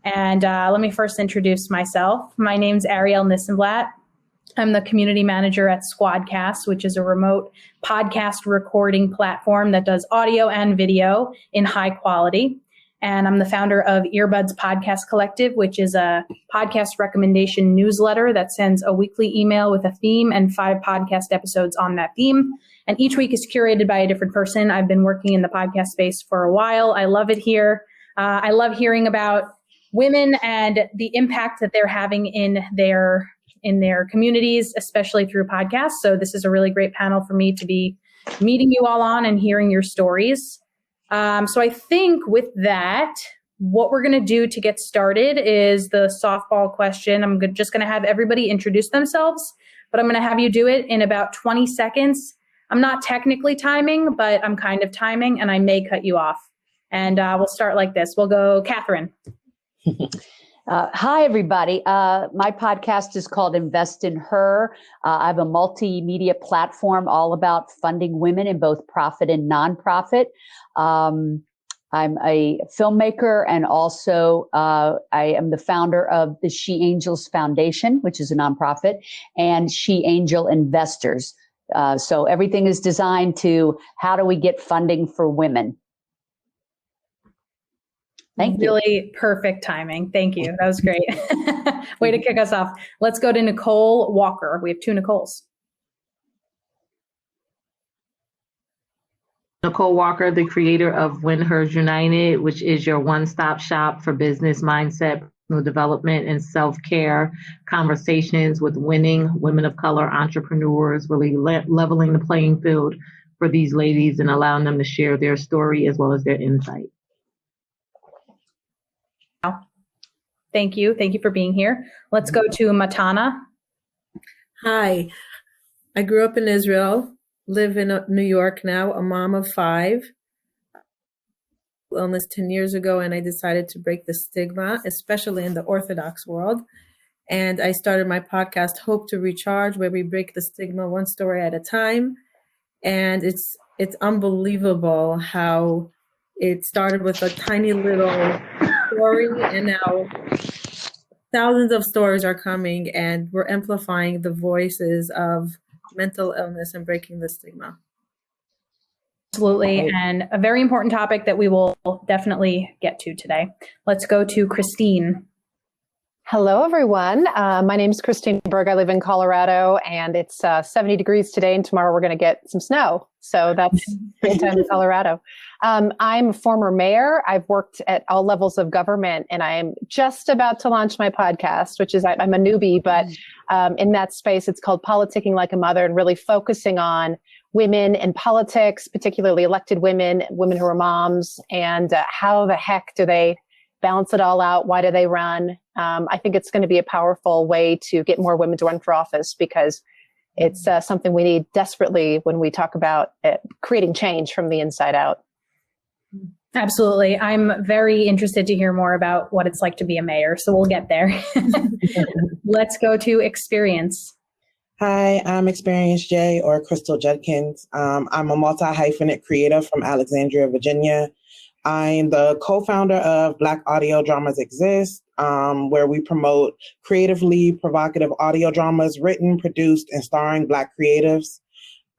And let me first introduce myself. My name's Ariel Nissenblatt. I'm the community manager at Squadcast, which is a remote podcast recording platform that does audio and video in high quality. And I'm the founder of Earbuds Podcast Collective, which is a podcast recommendation newsletter that sends a weekly email with a theme and 5 podcast episodes on that theme. And each week is curated by a different person. I've been working in the podcast space for a while. I love it here. I love hearing about women and the impact that they're having in their communities, especially through podcasts. So this is a really great panel for me to be meeting you all on and hearing your stories. So I think with that, what we're going to do to get started is the softball question. I'm just going to have everybody introduce themselves, but I'm going to have you do it in about 20 seconds. I'm not technically timing, but I'm kind of timing, and I may cut you off. And we'll start like this. We'll go, Catherine. Hi, everybody. My podcast is called Invest in Her. I have a multimedia platform all about funding women in both profit and nonprofit. I'm a filmmaker, and also I am the founder of the She Angels Foundation, which is a nonprofit, and She Angel Investors. So everything is designed to how do we get funding for women? Thank you. Really perfect timing. Thank you. That was great. Way to kick us off. Let's go to Nicole Walker. We have 2 Nicoles. Nicole Walker, the creator of When Hers United, which is your one-stop shop for business mindset, personal development, and self-care conversations with winning women of color entrepreneurs, really leveling the playing field for these ladies and allowing them to share their story as well as their insight. Thank you. Thank you for being here. Let's go to Matana. Hi. I grew up in Israel, live in New York now, a mom of 5. Illness 10 years ago, and I decided to break the stigma, especially in the Orthodox world. And I started my podcast, Hope to Recharge, where we break the stigma one story at a time. And it's unbelievable how it started with a tiny little story, and now thousands of stories are coming, and we're amplifying the voices of mental illness and breaking the stigma. Absolutely. And a very important topic that we will definitely get to today. Let's go to Christine. Hello, everyone. My name is Christine Berg. I live in Colorado, and it's 70 degrees today, and tomorrow we're going to get some snow. So that's great time in Colorado. I'm a former mayor. I've worked at all levels of government, and I'm just about to launch my podcast, which is, I'm a newbie, but in that space, it's called Politicking Like a Mother, and really focusing on women in politics, particularly elected women, women who are moms, and how the heck do they balance it all out? Why do they run? I think it's going to be a powerful way to get more women to run for office, because it's something we need desperately when we talk about creating change from the inside out. Absolutely. I'm very interested to hear more about what it's like to be a mayor, so we'll get there. Let's go to Experience. Hi, I'm Experience J, or Crystal Judkins. I'm a multi-hyphenate creative from Alexandria, Virginia. I'm the co-founder of Black Audio Dramas Exist, where we promote creatively provocative audio dramas written, produced, and starring Black creatives.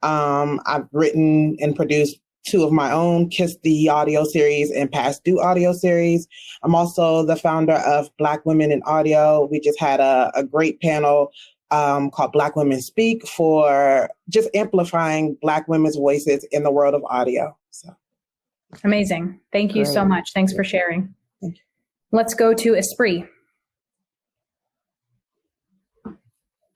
I've written and produced 2 of my own, Kiss the Audio series and Past Due Audio series. I'm also the founder of Black Women in Audio. We just had a great panel called Black Women Speak for just amplifying Black women's voices in the world of audio. So. Amazing. Thank you so much. Thanks for sharing. Let's go to Esprit.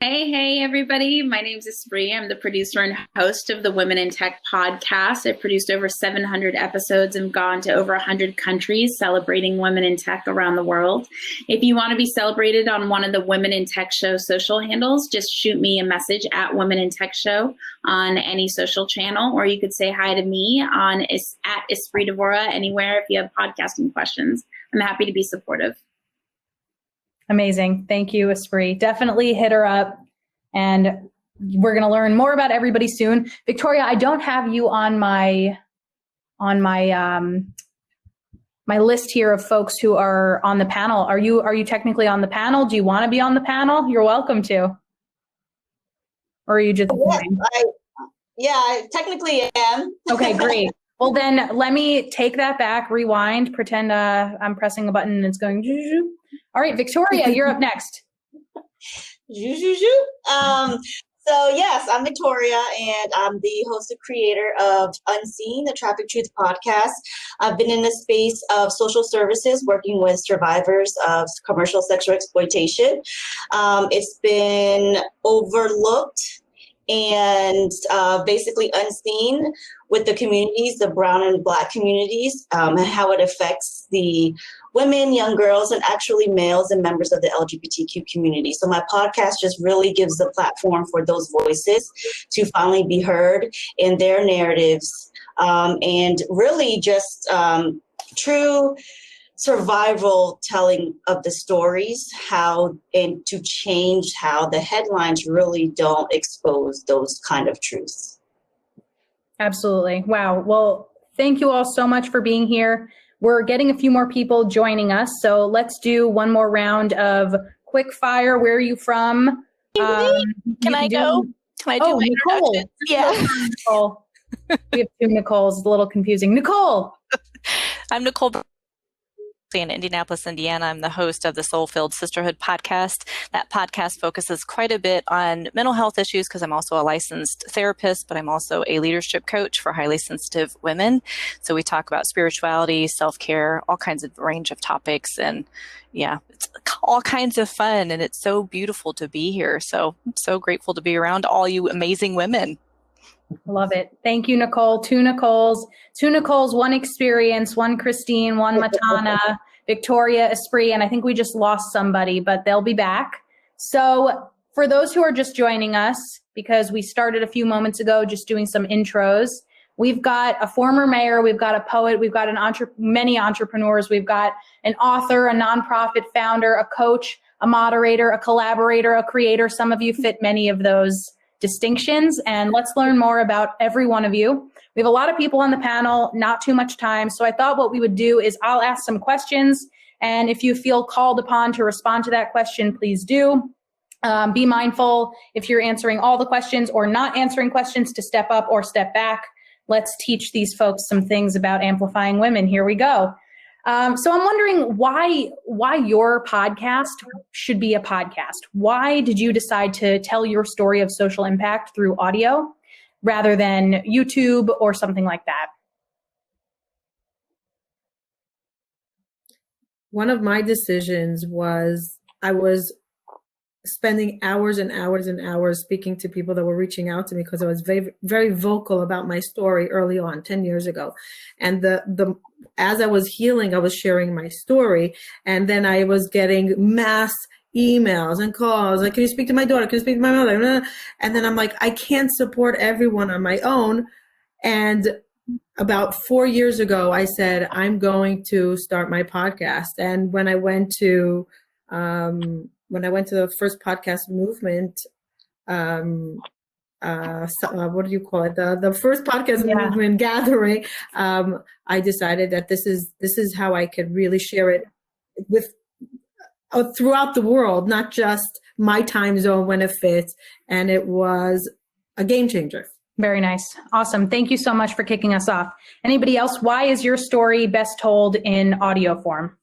Hey, everybody. My name is Esprit. I'm the producer and host of the Women in Tech podcast. I've produced over 700 episodes and gone to over 100 countries celebrating women in tech around the world. If you want to be celebrated on one of the Women in Tech Show social handles, just shoot me a message at Women in Tech Show on any social channel, or you could say hi to me on at Esprit Devora anywhere if you have podcasting questions. I'm happy to be supportive. Amazing. Thank you, Esprit. Definitely hit her up, and we're going to learn more about everybody soon. Victoria, I don't have you on my my list here of folks who are on the panel. Are you technically on the panel? Do you want to be on the panel? You're welcome to. Or are you just? I technically am. Okay, great. Well, then let me take that back, rewind, pretend I'm pressing a button and it's going. All right, Victoria, you're up next. So yes, I'm Victoria, and I'm the host and creator of Unseen, the Traffic Truth podcast. I've been in the space of social services, working with survivors of commercial sexual exploitation. It's been overlooked and basically unseen with the communities, the brown and black communities, and how it affects the women, young girls, and actually males and members of the LGBTQ community. So my podcast just really gives the platform for those voices to finally be heard in their narratives, and really just true survival telling of the stories, and to change how the headlines really don't expose those kind of truths. Absolutely. Wow. Well, thank you all so much for being here. We're getting a few more people joining us, so let's do one more round of quick fire. Where are you from? Can I go? Can I do my Nicole. introduction? Yeah. Nicole. We have two Nicoles. It's a little confusing. Nicole. I'm Nicole in Indianapolis, Indiana. I'm the host of the Soul-Filled Sisterhood podcast. That podcast focuses quite a bit on mental health issues because I'm also a licensed therapist, but I'm also a leadership coach for highly sensitive women. So we talk about spirituality, self-care, all kinds of range of topics. And yeah, it's all kinds of fun. And it's so beautiful to be here. So I'm so grateful to be around all you amazing women. Love it. Thank you, Nicole. Two Nicoles, one experience, one Christine, one Matana, Victoria, Esprit, and I think we just lost somebody, but they'll be back. So for those who are just joining us, because we started a few moments ago just doing some intros, we've got a former mayor, we've got a poet, we've got many entrepreneurs, we've got an author, a nonprofit founder, a coach, a moderator, a collaborator, a creator. Some of you fit many of those distinctions, and let's learn more about every one of you. We have a lot of people on the panel, not too much time, so I thought what we would do is I'll ask some questions, and if you feel called upon to respond to that question, please do. Be mindful if you're answering all the questions or not answering questions to step up or step back. Let's teach these folks some things about amplifying women. Here we go. So I'm wondering why your podcast should be a podcast. Why did you decide to tell your story of social impact through audio rather than YouTube or something like that? One of my decisions was I was spending hours and hours and hours speaking to people that were reaching out to me because I was very, very vocal about my story early on, 10 years ago. And as I was healing, I was sharing my story. And then I was getting mass emails and calls. Like, can you speak to my daughter? Can you speak to my mother? And then I'm like, I can't support everyone on my own. And about 4 years ago, I said, I'm going to start my podcast. And when I went to the first podcast movement, what do you call it? The first podcast movement gathering, I decided that this is how I could really share it with throughout the world, not just my time zone when it fits. And it was a game changer. Very nice. Awesome. Thank you so much for kicking us off. Anybody else? Why is your story best told in audio form?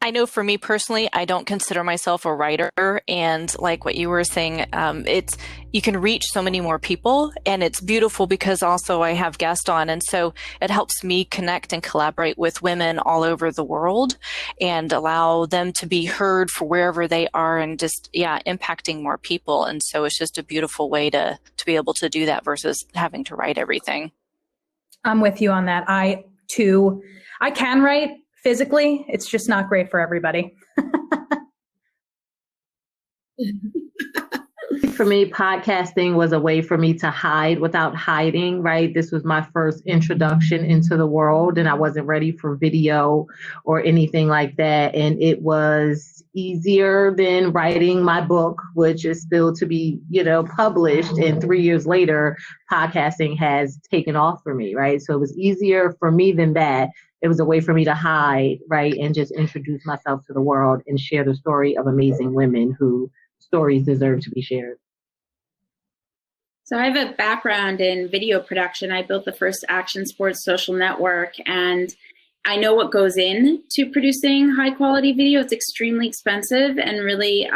I know for me personally, I don't consider myself a writer, and like what you were saying, you can reach so many more people, and it's beautiful because also I have guests on, and so it helps me connect and collaborate with women all over the world and allow them to be heard for wherever they are, and just impacting more people. And so it's just a beautiful way to be able to do that versus having to write everything. I'm with you on that. I can write. Physically, it's just not great for everybody. For me, podcasting was a way for me to hide without hiding, right? This was my first introduction into the world, and I wasn't ready for video or anything like that. And it was easier than writing my book, which is still to be, published. And 3 years later, podcasting has taken off for me, right? So it was easier for me than that. it was a way for me to hide, right, and just introduce myself to the world and share the story of amazing women whose stories deserve to be shared. So I have a background in video production. I built the first action sports social network, and I know what goes into producing high quality video. It's extremely expensive and really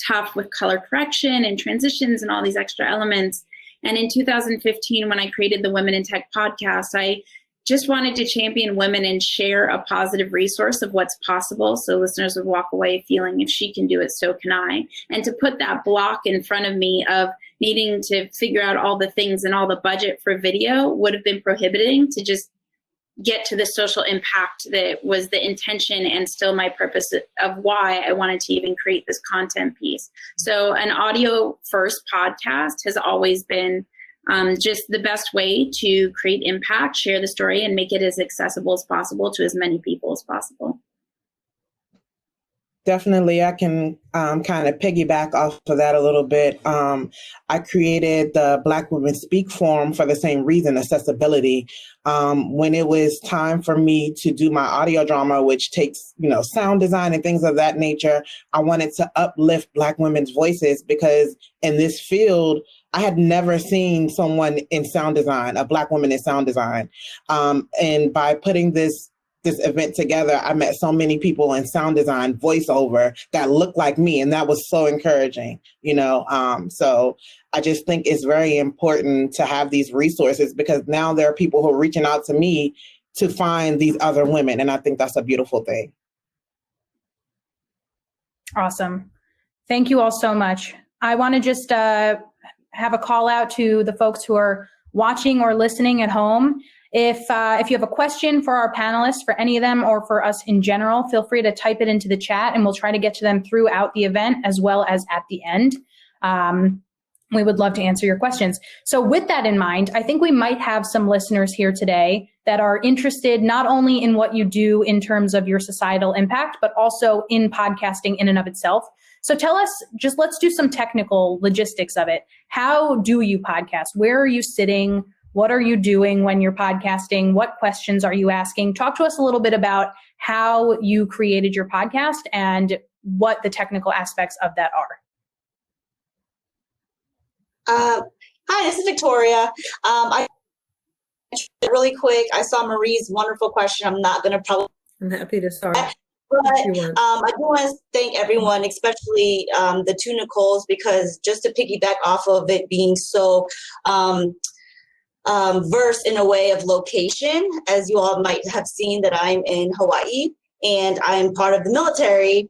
tough with color correction and transitions and all these extra elements. And in 2015, when I created the Women in Tech podcast, I just wanted to champion women and share a positive resource of what's possible, so listeners would walk away feeling, if she can do it, so can I. And to put that block in front of me of needing to figure out all the things and all the budget for video would have been prohibiting to just get to the social impact that was the intention and still my purpose of why I wanted to even create this content piece. So an audio first podcast has always been just the best way to create impact, share the story, and make it as accessible as possible to as many people as possible. Definitely, I can kind of piggyback off of that a little bit. I created the Black Women Speak Forum for the same reason, accessibility. When it was time for me to do my audio drama, which takes, sound design and things of that nature, I wanted to uplift Black women's voices because in this field, I had never seen someone in sound design, a Black woman in sound design. And by putting this event together, I met so many people in sound design, voiceover that looked like me. And that was so encouraging, So I just think it's very important to have these resources because now there are people who are reaching out to me to find these other women. And I think that's a beautiful thing. Awesome. Thank you all so much. I want to just have a call out to the folks who are watching or listening at home. If you have a question for our panelists, for any of them or for us in general, feel free to type it into the chat and we'll try to get to them throughout the event as well as at the end. We would love to answer your questions. So with that in mind, I think we might have some listeners here today that are interested not only in what you do in terms of your societal impact, but also in podcasting in and of itself. So tell us, let's do some technical logistics of it. How do you podcast? Where are you sitting? What are you doing when you're podcasting? What questions are you asking? Talk to us a little bit about how you created your podcast and what the technical aspects of that are. Hi, this is Victoria. Really quick, I saw Marie's wonderful question. I'm not going to probably... I'm happy to start. But I do want to thank everyone, especially the two Nicoles, because just to piggyback off of it being so versed in a way of location, as you all might have seen that I'm in Hawaii and I'm part of the military.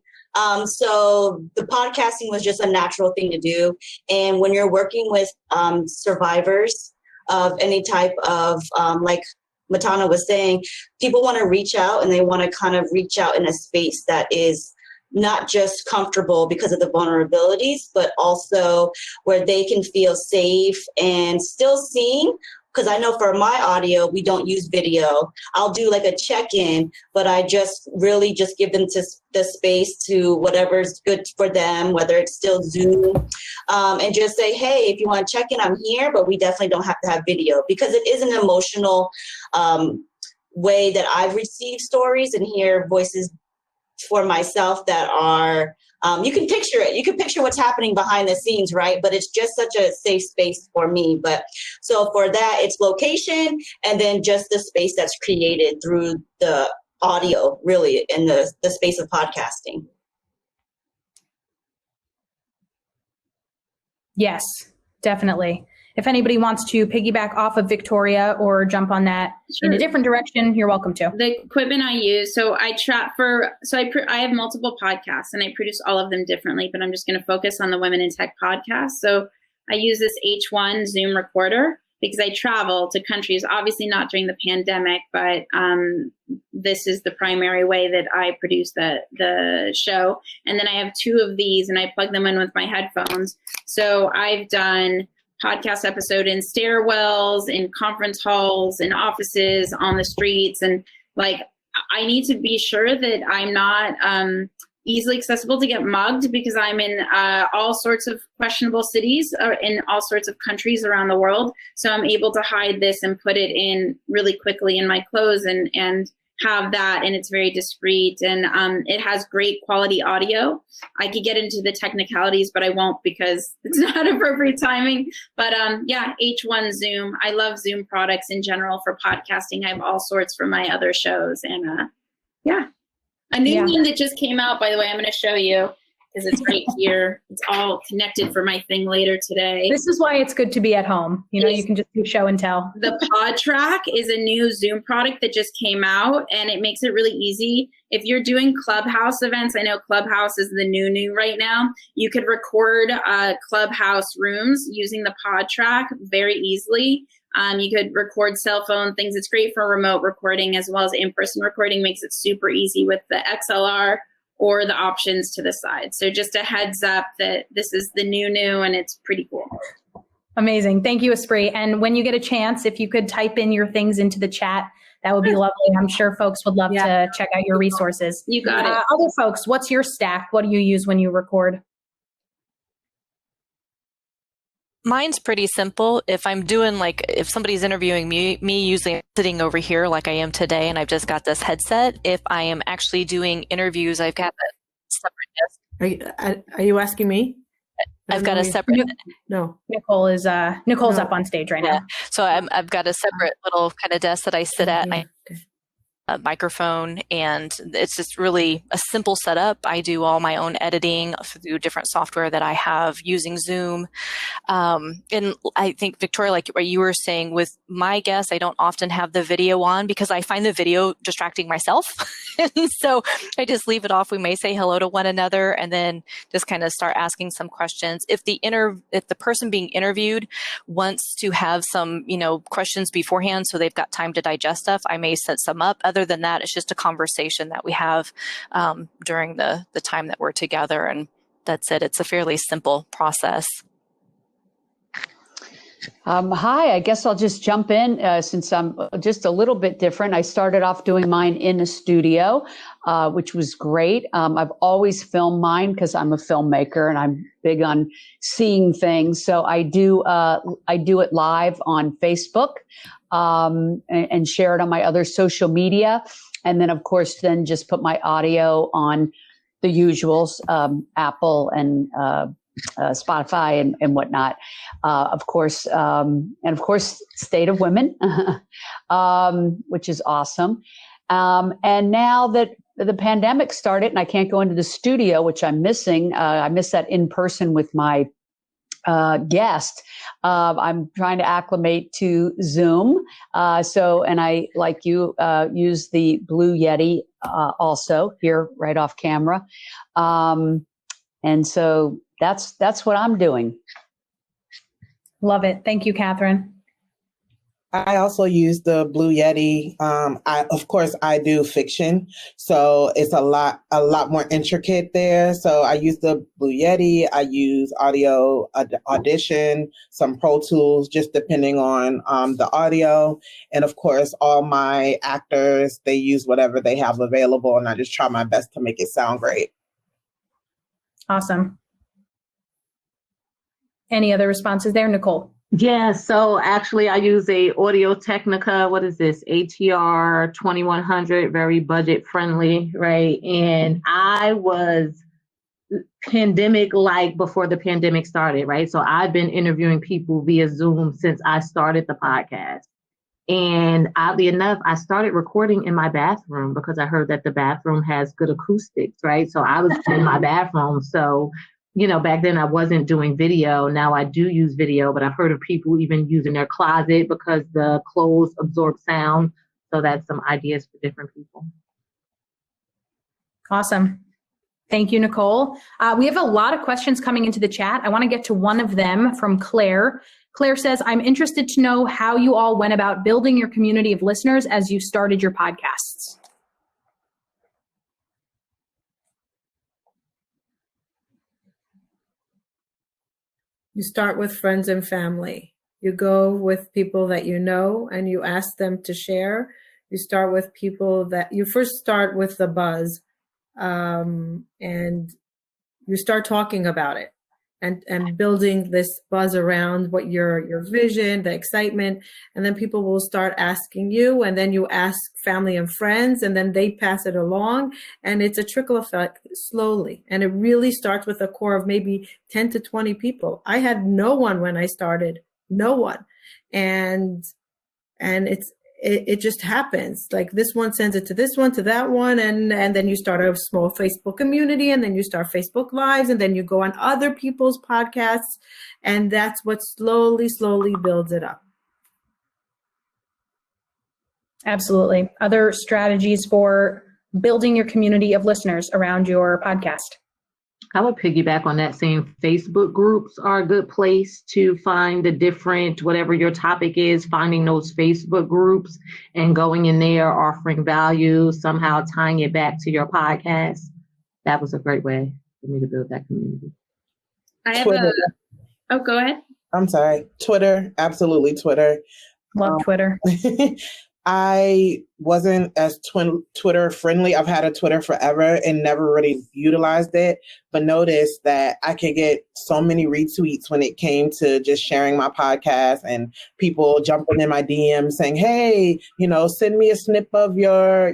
So the podcasting was just a natural thing to do. And when you're working with survivors of any type of, like Matana was saying, people want to reach out and they want to kind of reach out in a space that is not just comfortable because of the vulnerabilities, but also where they can feel safe and still seen. Because I know for my audio, we don't use video. I'll do like a check-in, but I just really just give them to the space to whatever's good for them, whether it's still Zoom, and just say, hey, if you want to check in, I'm here, but we definitely don't have to have video because it is an emotional way that I've received stories and hear voices for myself that are, you can picture it. You can picture what's happening behind the scenes, right? But it's just such a safe space for me. But so for that, it's location and then just the space that's created through the audio, really, in the space of podcasting. Yes, definitely. If anybody wants to piggyback off of Victoria or jump on that in a different direction, you're welcome to. The equipment I use, so I have multiple podcasts and I produce all of them differently, but I'm just going to focus on the Women in Tech podcast. So I use this H1 Zoom recorder because I travel to countries, obviously not during the pandemic, but this is the primary way that I produce the show. And then I have two of these and I plug them in with my headphones. So I've done podcast episode in stairwells, in conference halls, in offices, on the streets. And like, I need to be sure that I'm not easily accessible to get mugged because I'm in all sorts of questionable cities in all sorts of countries around the world. So I'm able to hide this and put it in really quickly in my clothes and have that, and it's very discreet, and it has great quality audio. I could get into the technicalities, but I won't because it's not appropriate timing. But yeah, H1 Zoom. I love Zoom products in general for podcasting. I have all sorts for my other shows, and yeah. A new one that just came out, by the way, I'm going to show you because it's right here. It's all connected for my thing later today. This is why it's good to be at home. You know, you can just do show and tell. The Pod Track is a new Zoom product that just came out, and it makes it really easy. If you're doing Clubhouse events, I know Clubhouse is the new right now. You could record Clubhouse rooms using the Pod Track very easily. You could record cell phone things. It's great for remote recording as well as in-person recording. Makes it super easy with the XLR or the options to the side. So just a heads up that this is the new and it's pretty cool. Amazing. Thank you, Esprit. And when you get a chance, if you could type in your things into the chat, that would be lovely. I'm sure folks would love to check out your resources. You got it. Other folks, what's your stack? What do you use when you record? Mine's pretty simple. If I'm doing if somebody's interviewing me usually sitting over here like I am today, and I've just got this headset. If I am actually doing interviews, I've got a separate desk. Are you asking me? I've got a separate. No. Nicole's up on stage right now. So I've got a separate little kind of desk that I sit at. And a microphone, and it's just really a simple setup. I do all my own editing through different software that I have using Zoom. And I think, Victoria, like what you were saying with my guests, I don't often have the video on because I find the video distracting myself. And so I just leave it off. We may say hello to one another and then just kind of start asking some questions. If the person being interviewed wants to have some, questions beforehand so they've got time to digest stuff, I may set some up. Other than that, it's just a conversation that we have during the time that we're together. And that's it. It's a fairly simple process. Hi, I guess I'll just jump in since I'm just a little bit different. I started off doing mine in a studio, which was great. I've always filmed mine because I'm a filmmaker and I'm big on seeing things. So I do it live on Facebook and share it on my other social media. And then, of course, then just put my audio on the usuals, Apple and Spotify and whatnot, of course, State of Women, which is awesome. And now that the pandemic started and I can't go into the studio, which I'm missing, I miss that in person with my guest. I'm trying to acclimate to Zoom. And I, like you, use the Blue Yeti also here right off camera. And so that's what I'm doing. Love it. Thank you, Catherine. I also use the Blue Yeti. I do fiction, so it's a lot more intricate there. So I use the Blue Yeti. I use Audio Audition, some Pro Tools, just depending on the audio. And of course, all my actors, they use whatever they have available, and I just try my best to make it sound great. Awesome. Any other responses there, Nicole? Yeah, so actually I use a Audio Technica, what is this, ATR 2100, very budget friendly, right? And I was pandemic-like before the pandemic started, right? So I've been interviewing people via Zoom since I started the podcast. And oddly enough, I started recording in my bathroom because I heard that the bathroom has good acoustics, right? So I was in my bathroom. So back then I wasn't doing video. Now I do use video, but I've heard of people even using their closet because the clothes absorb sound. So that's some ideas for different people. Awesome. Thank you, Nicole. We have a lot of questions coming into the chat. I want to get to one of them from Claire. Claire says, I'm interested to know how you all went about building your community of listeners as you started your podcasts. You start with friends and family. You go with people that you know and you ask them to share. You start with people that you first start with the buzz and you start talking about it. and building this buzz around what your vision, the excitement, and then people will start asking you, and then you ask family and friends, and then they pass it along, and it's a trickle effect slowly. And it really starts with a core of maybe 10 to 20 people. I had no one when I started, no one. And it just happens. Like this one sends it to this one, to that one. And then you start a small Facebook community, and then you start Facebook Lives, and then you go on other people's podcasts. And that's what slowly builds it up. Absolutely. Other strategies for building your community of listeners around your podcast? I would piggyback on that, saying Facebook groups are a good place to find the different, whatever your topic is, finding those Facebook groups and going in there, offering value, somehow tying it back to your podcast. That was a great way for me to build that community. I have go ahead. I'm sorry. Twitter, absolutely Twitter. Love Twitter. I wasn't as Twitter friendly. I've had a Twitter forever and never really utilized it, but noticed that I could get so many retweets when it came to just sharing my podcast, and people jumping in my DMs saying, hey, send me a snip of your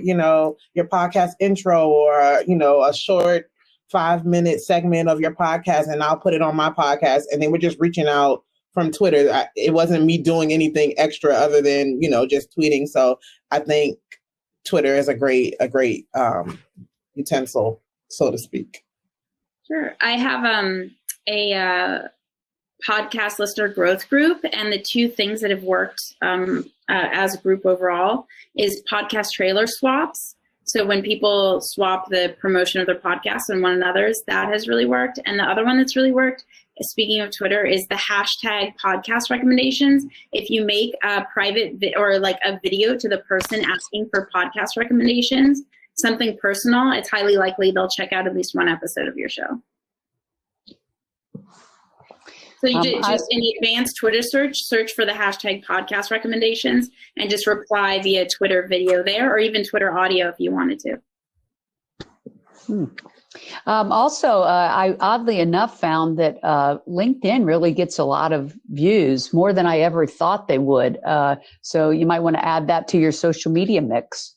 podcast intro, or, a short 5-minute segment of your podcast, and I'll put it on my podcast. And they were just reaching out from Twitter. It wasn't me doing anything extra other than, just tweeting. So I think Twitter is a great utensil, so to speak. Sure. I have a podcast listener growth group, and the two things that have worked as a group overall is podcast trailer swaps. So when people swap the promotion of their podcast on one another's, that has really worked. And the other one that's really worked, speaking of Twitter, is the hashtag podcast recommendations. If you make a private or like a video to the person asking for podcast recommendations, something personal, it's highly likely they'll check out at least one episode of your show. So you just in the advanced Twitter search for the hashtag podcast recommendations, and just reply via Twitter video there, or even Twitter audio if you wanted to. Also, I oddly enough found that LinkedIn really gets a lot of views, more than I ever thought they would. So you might want to add that to your social media mix.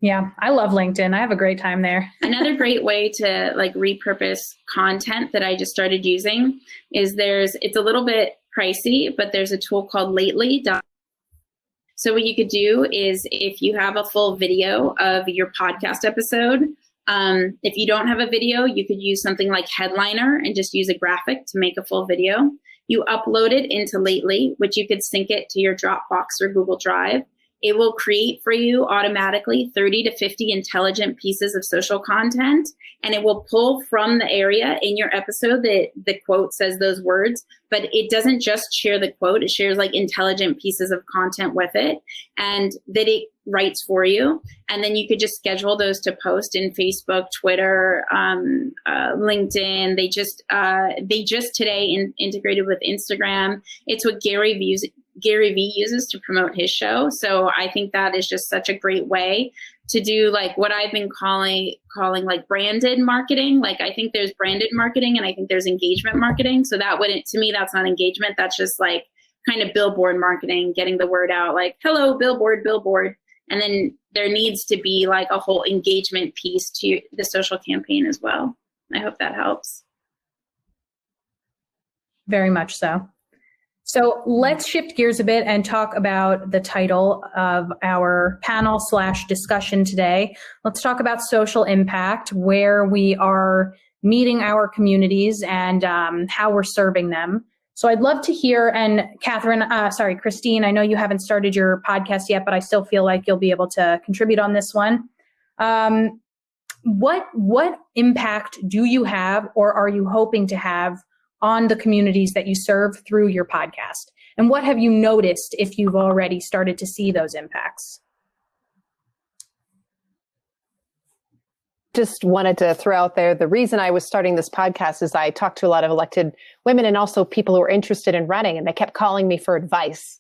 Yeah, I love LinkedIn. I have a great time there. Another great way to repurpose content that I just started using is it's a little bit pricey, but there's a tool called Lately. So what you could do is, if you have a full video of your podcast episode, if you don't have a video, you could use something like Headliner and just use a graphic to make a full video. You upload it into Lately, which you could sync it to your Dropbox or Google Drive. It will create for you automatically 30 to 50 intelligent pieces of social content, and it will pull from the area in your episode that the quote says those words, but it doesn't just share the quote, it shares intelligent pieces of content with it, and that it writes for you. And then you could just schedule those to post in Facebook, Twitter, LinkedIn. They just today integrated with Instagram. It's what Gary Vee uses to promote his show. So I think that is just such a great way to do what I've been calling branded marketing. I think there's branded marketing, and I think there's engagement marketing. So to me, that's not engagement. That's just kind of billboard marketing, getting the word out, hello, billboard. And then there needs to be a whole engagement piece to the social campaign as well. I hope that helps. Very much so. So let's shift gears a bit and talk about the title of our panel / discussion today. Let's talk about social impact, where we are meeting our communities and how we're serving them. So I'd love to hear, and Christine, I know you haven't started your podcast yet, but I still feel like you'll be able to contribute on this one. What impact do you have, or are you hoping to have, on the communities that you serve through your podcast? And what have you noticed if you've already started to see those impacts? Just wanted to throw out there, the reason I was starting this podcast is I talked to a lot of elected women and also people who are interested in running, and they kept calling me for advice.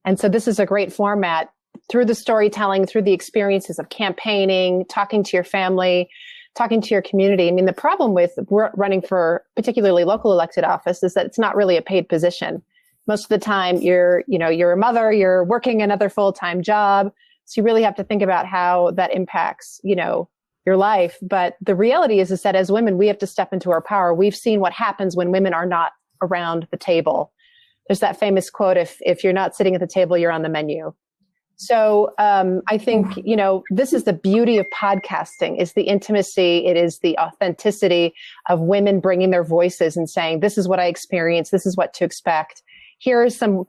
And so this is a great format through the storytelling, through the experiences of campaigning, talking to your family, talking to your community. I mean, the problem with running for particularly local elected office is that it's not really a paid position. Most of the time you're a mother, you're working another full-time job. So you really have to think about how that impacts, your life. But the reality is that as women, we have to step into our power. We've seen what happens when women are not around the table. There's that famous quote, if you're not sitting at the table, you're on the menu. So I think, this is the beauty of podcasting, is the intimacy. It is the authenticity of women bringing their voices and saying, this is what I experienced. This is what to expect. Here are some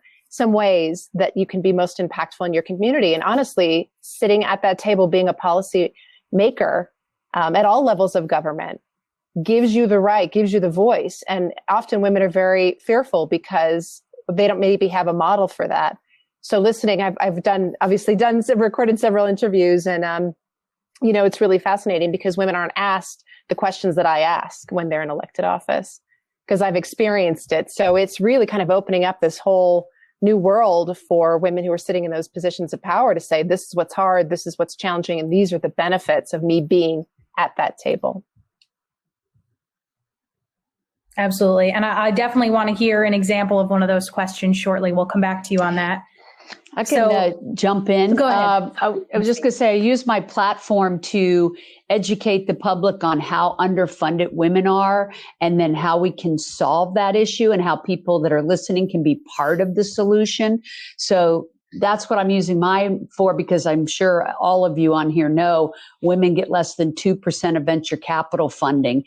ways that you can be most impactful in your community. And honestly, sitting at that table, being a policy maker at all levels of government gives you the right, gives you the voice. And often women are very fearful because they don't maybe have a model for that. So listening, I've recorded several interviews, and it's really fascinating because women aren't asked the questions that I ask when they're in elected office, because I've experienced it. So it's really kind of opening up this whole new world for women who are sitting in those positions of power to say, this is what's hard, this is what's challenging, and these are the benefits of me being at that table. Absolutely. And I definitely want to hear an example of one of those questions shortly. We'll come back to you on that. I can jump in. Go ahead. I was just going to say, I use my platform to educate the public on how underfunded women are, and then how we can solve that issue, and how people that are listening can be part of the solution. So that's what I'm using mine for, because I'm sure all of you on here know women get less than 2% of venture capital funding.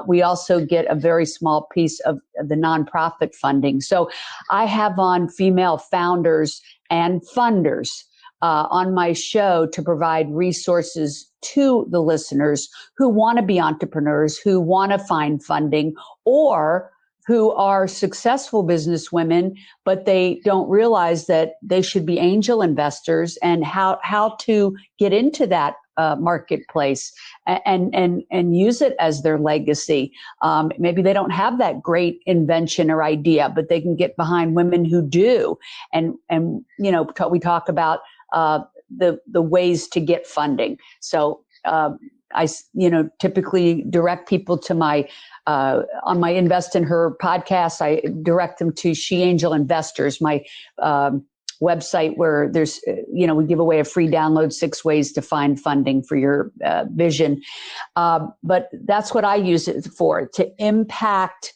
We also get a very small piece of the nonprofit funding. So I have on female founders and funders on my show to provide resources to the listeners who want to be entrepreneurs, who want to find funding, or who are successful businesswomen, but they don't realize that they should be angel investors, and how to get into that marketplace and use it as their legacy. Maybe they don't have that great invention or idea, but they can get behind women who do. And we talk about the ways to get funding. So I typically direct people to my on my Invest in Her podcast. I direct them to She Angel Investors, my website, where there's, we give away a free download, 6 ways to find funding for your vision. But that's what I use it for, to impact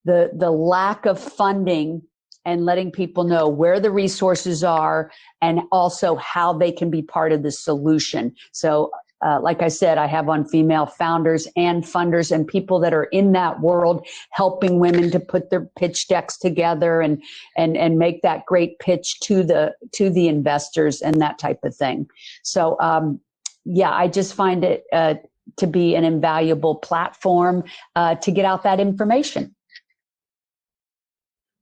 the lack of funding and letting people know where the resources are, and also how they can be part of the solution. So like I said, I have on female founders and funders and people that are in that world, helping women to put their pitch decks together and make that great pitch to the investors and that type of thing. So, I just find it to be an invaluable platform to get out that information.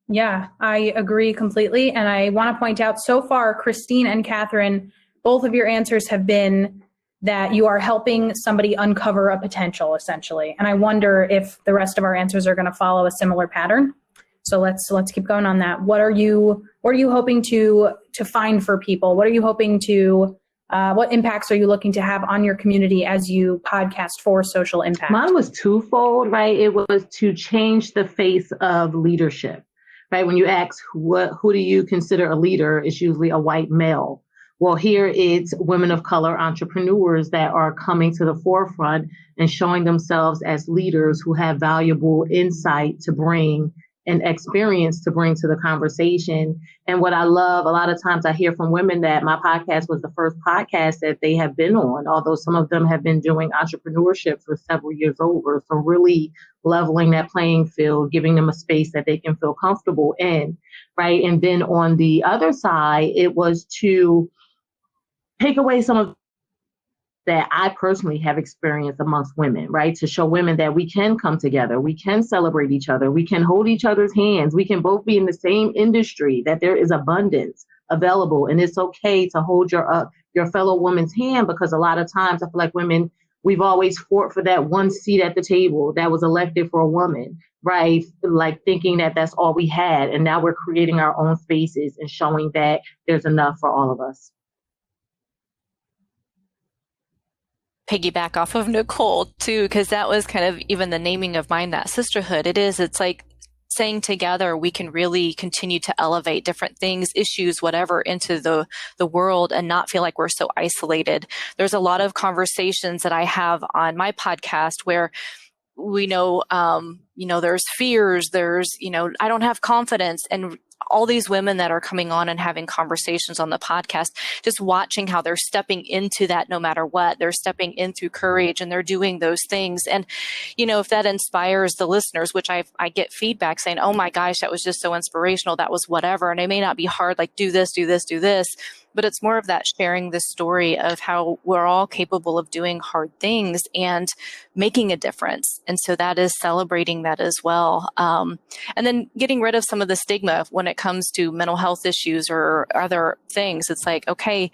Yeah, I agree completely. And I want to point out, so far, Christine and Catherine, both of your answers have been that you are helping somebody uncover a potential, essentially. And I wonder if the rest of our answers are going to follow a similar pattern. So let's keep going on that. What are you hoping to find for people? What are you hoping to, what impacts are you looking to have on your community as you podcast for social impact? Mine was twofold, right? It was to change the face of leadership, right? When you ask who do you consider a leader, it's usually a white male. Well, here it's women of color entrepreneurs that are coming to the forefront and showing themselves as leaders who have valuable insight to bring and experience to bring to the conversation. And what I love, a lot of times I hear from women that my podcast was the first podcast that they have been on, although some of them have been doing entrepreneurship for several years over. So really leveling that playing field, giving them a space that they can feel comfortable in, right? And then on the other side, it was to take away some of that I personally have experienced amongst women, right? To show women that we can come together, we can celebrate each other, we can hold each other's hands, we can both be in the same industry, that there is abundance available. And it's okay to hold your fellow woman's hand, because a lot of times I feel like women, we've always fought for that one seat at the table that was elected for a woman, right? Like thinking that that's all we had. And now we're creating our own spaces and showing that there's enough for all of us. piggyback off of Nicole too, because that was kind of even the naming of mine, that sisterhood. It's like saying together we can really continue to elevate different things, issues, whatever, into the world and not feel like we're so isolated. There's a lot of conversations that I have on my podcast where we know, there's fears, I don't have confidence, and all these women that are coming on and having conversations on the podcast, just watching how they're stepping into that no matter what. They're stepping in through courage and they're doing those things. And, if that inspires the listeners, which I get feedback saying, oh my gosh, that was just so inspirational. That was whatever. And it may not be hard, like do this, do this, do this. But it's more of that sharing the story of how we're all capable of doing hard things and making a difference. And so that is celebrating that as well. And then getting rid of some of the stigma when it comes to mental health issues or other things. It's like, okay,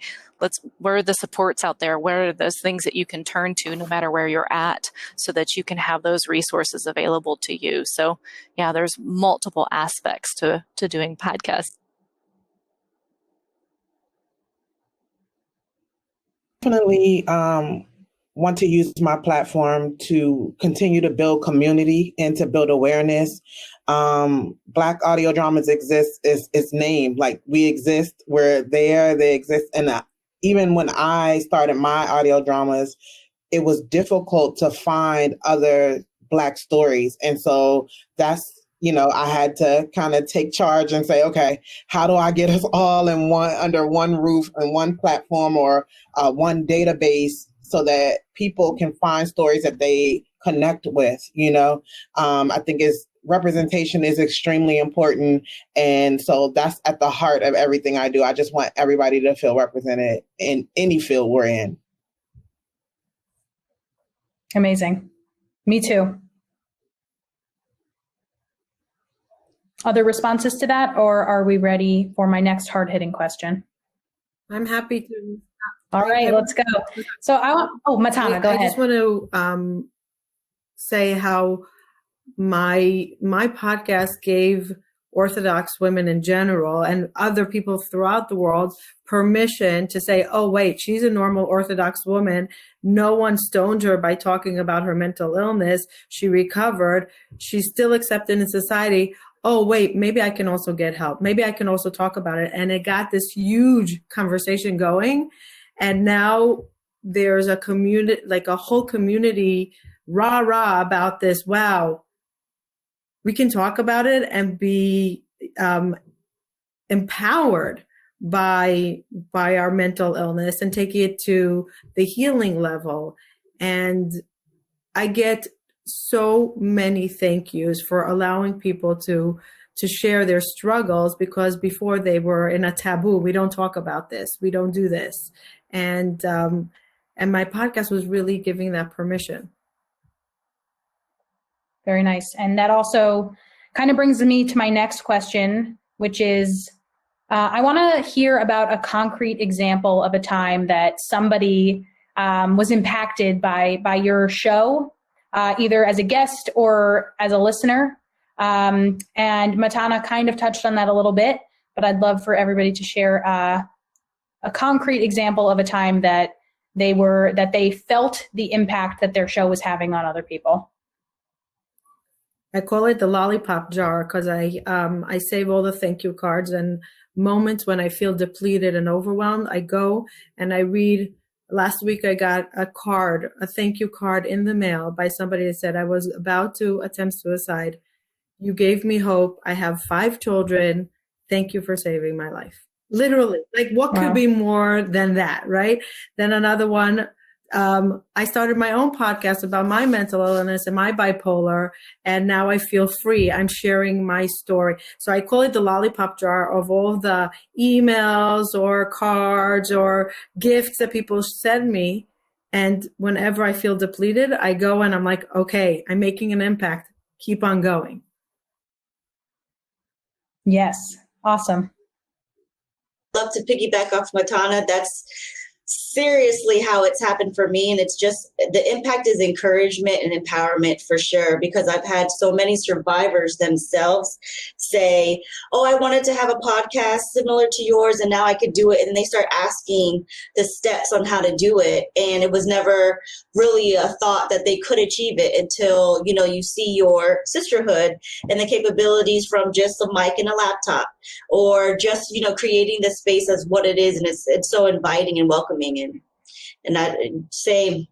where are the supports out there? Where are those things that you can turn to no matter where you're at so that you can have those resources available to you? So yeah, there's multiple aspects to doing podcasts. Definitely want to use my platform to continue to build community and to build awareness. Black audio dramas exist is named, like we exist, we're there, they exist. And even when I started my audio dramas, it was difficult to find other Black stories. And so that's, I had to kind of take charge and say, okay, how do I get us all under one roof and one platform or one database so that people can find stories that they connect with, I think representation is extremely important. And so that's at the heart of everything I do. I just want everybody to feel represented in any field we're in. Amazing. Me too. Other responses to that, or are we ready for my next hard-hitting question? I'm happy to. All right, let's go. So Matana, go ahead. I just want to say how my podcast gave Orthodox women in general and other people throughout the world permission to say, oh, wait, she's a normal Orthodox woman. No one stoned her by talking about her mental illness. She recovered. She's still accepted in society. Oh, wait, maybe I can also get help. Maybe I can also talk about it. And it got this huge conversation going. And now there's a community, like a whole community, rah about this. Wow, we can talk about it and be empowered by our mental illness and take it to the healing level. And I get so many thank yous for allowing people to share their struggles, because before they were in a taboo. We don't talk about this. We don't do this. And my podcast was really giving that permission. Very nice. And that also kind of brings me to my next question, which is, I want to hear about a concrete example of a time that somebody was impacted by your show, either as a guest or as a listener. And Matana kind of touched on that a little bit, but I'd love for everybody to share a concrete example of a time that they felt the impact that their show was having on other people. I call it the lollipop jar because I save all the thank you cards, and moments when I feel depleted and overwhelmed, I go and I read. Last week, I got a thank you card in the mail by somebody that said, I was about to attempt suicide. You gave me hope. I have 5 children. Thank you for saving my life. Literally, like what could be more than that, right? Then another one, I started my own podcast about my mental illness and my bipolar, and now I feel free. I'm sharing my story. So I call it the lollipop jar of all the emails or cards or gifts that people send me. And whenever I feel depleted, I go and I'm like, okay, I'm making an impact. Keep on going. Yes. Awesome. Love to piggyback off Matana. That's seriously how it's happened for me. And it's just, the impact is encouragement and empowerment for sure, because I've had so many survivors themselves say, oh, I wanted to have a podcast similar to yours and now I could do it. And they start asking the steps on how to do it. And it was never really a thought that they could achieve it until, you know, you see your sisterhood and the capabilities from just a mic and a laptop, or just, you know, creating the space as what it is. And it's so inviting and welcoming. And that same.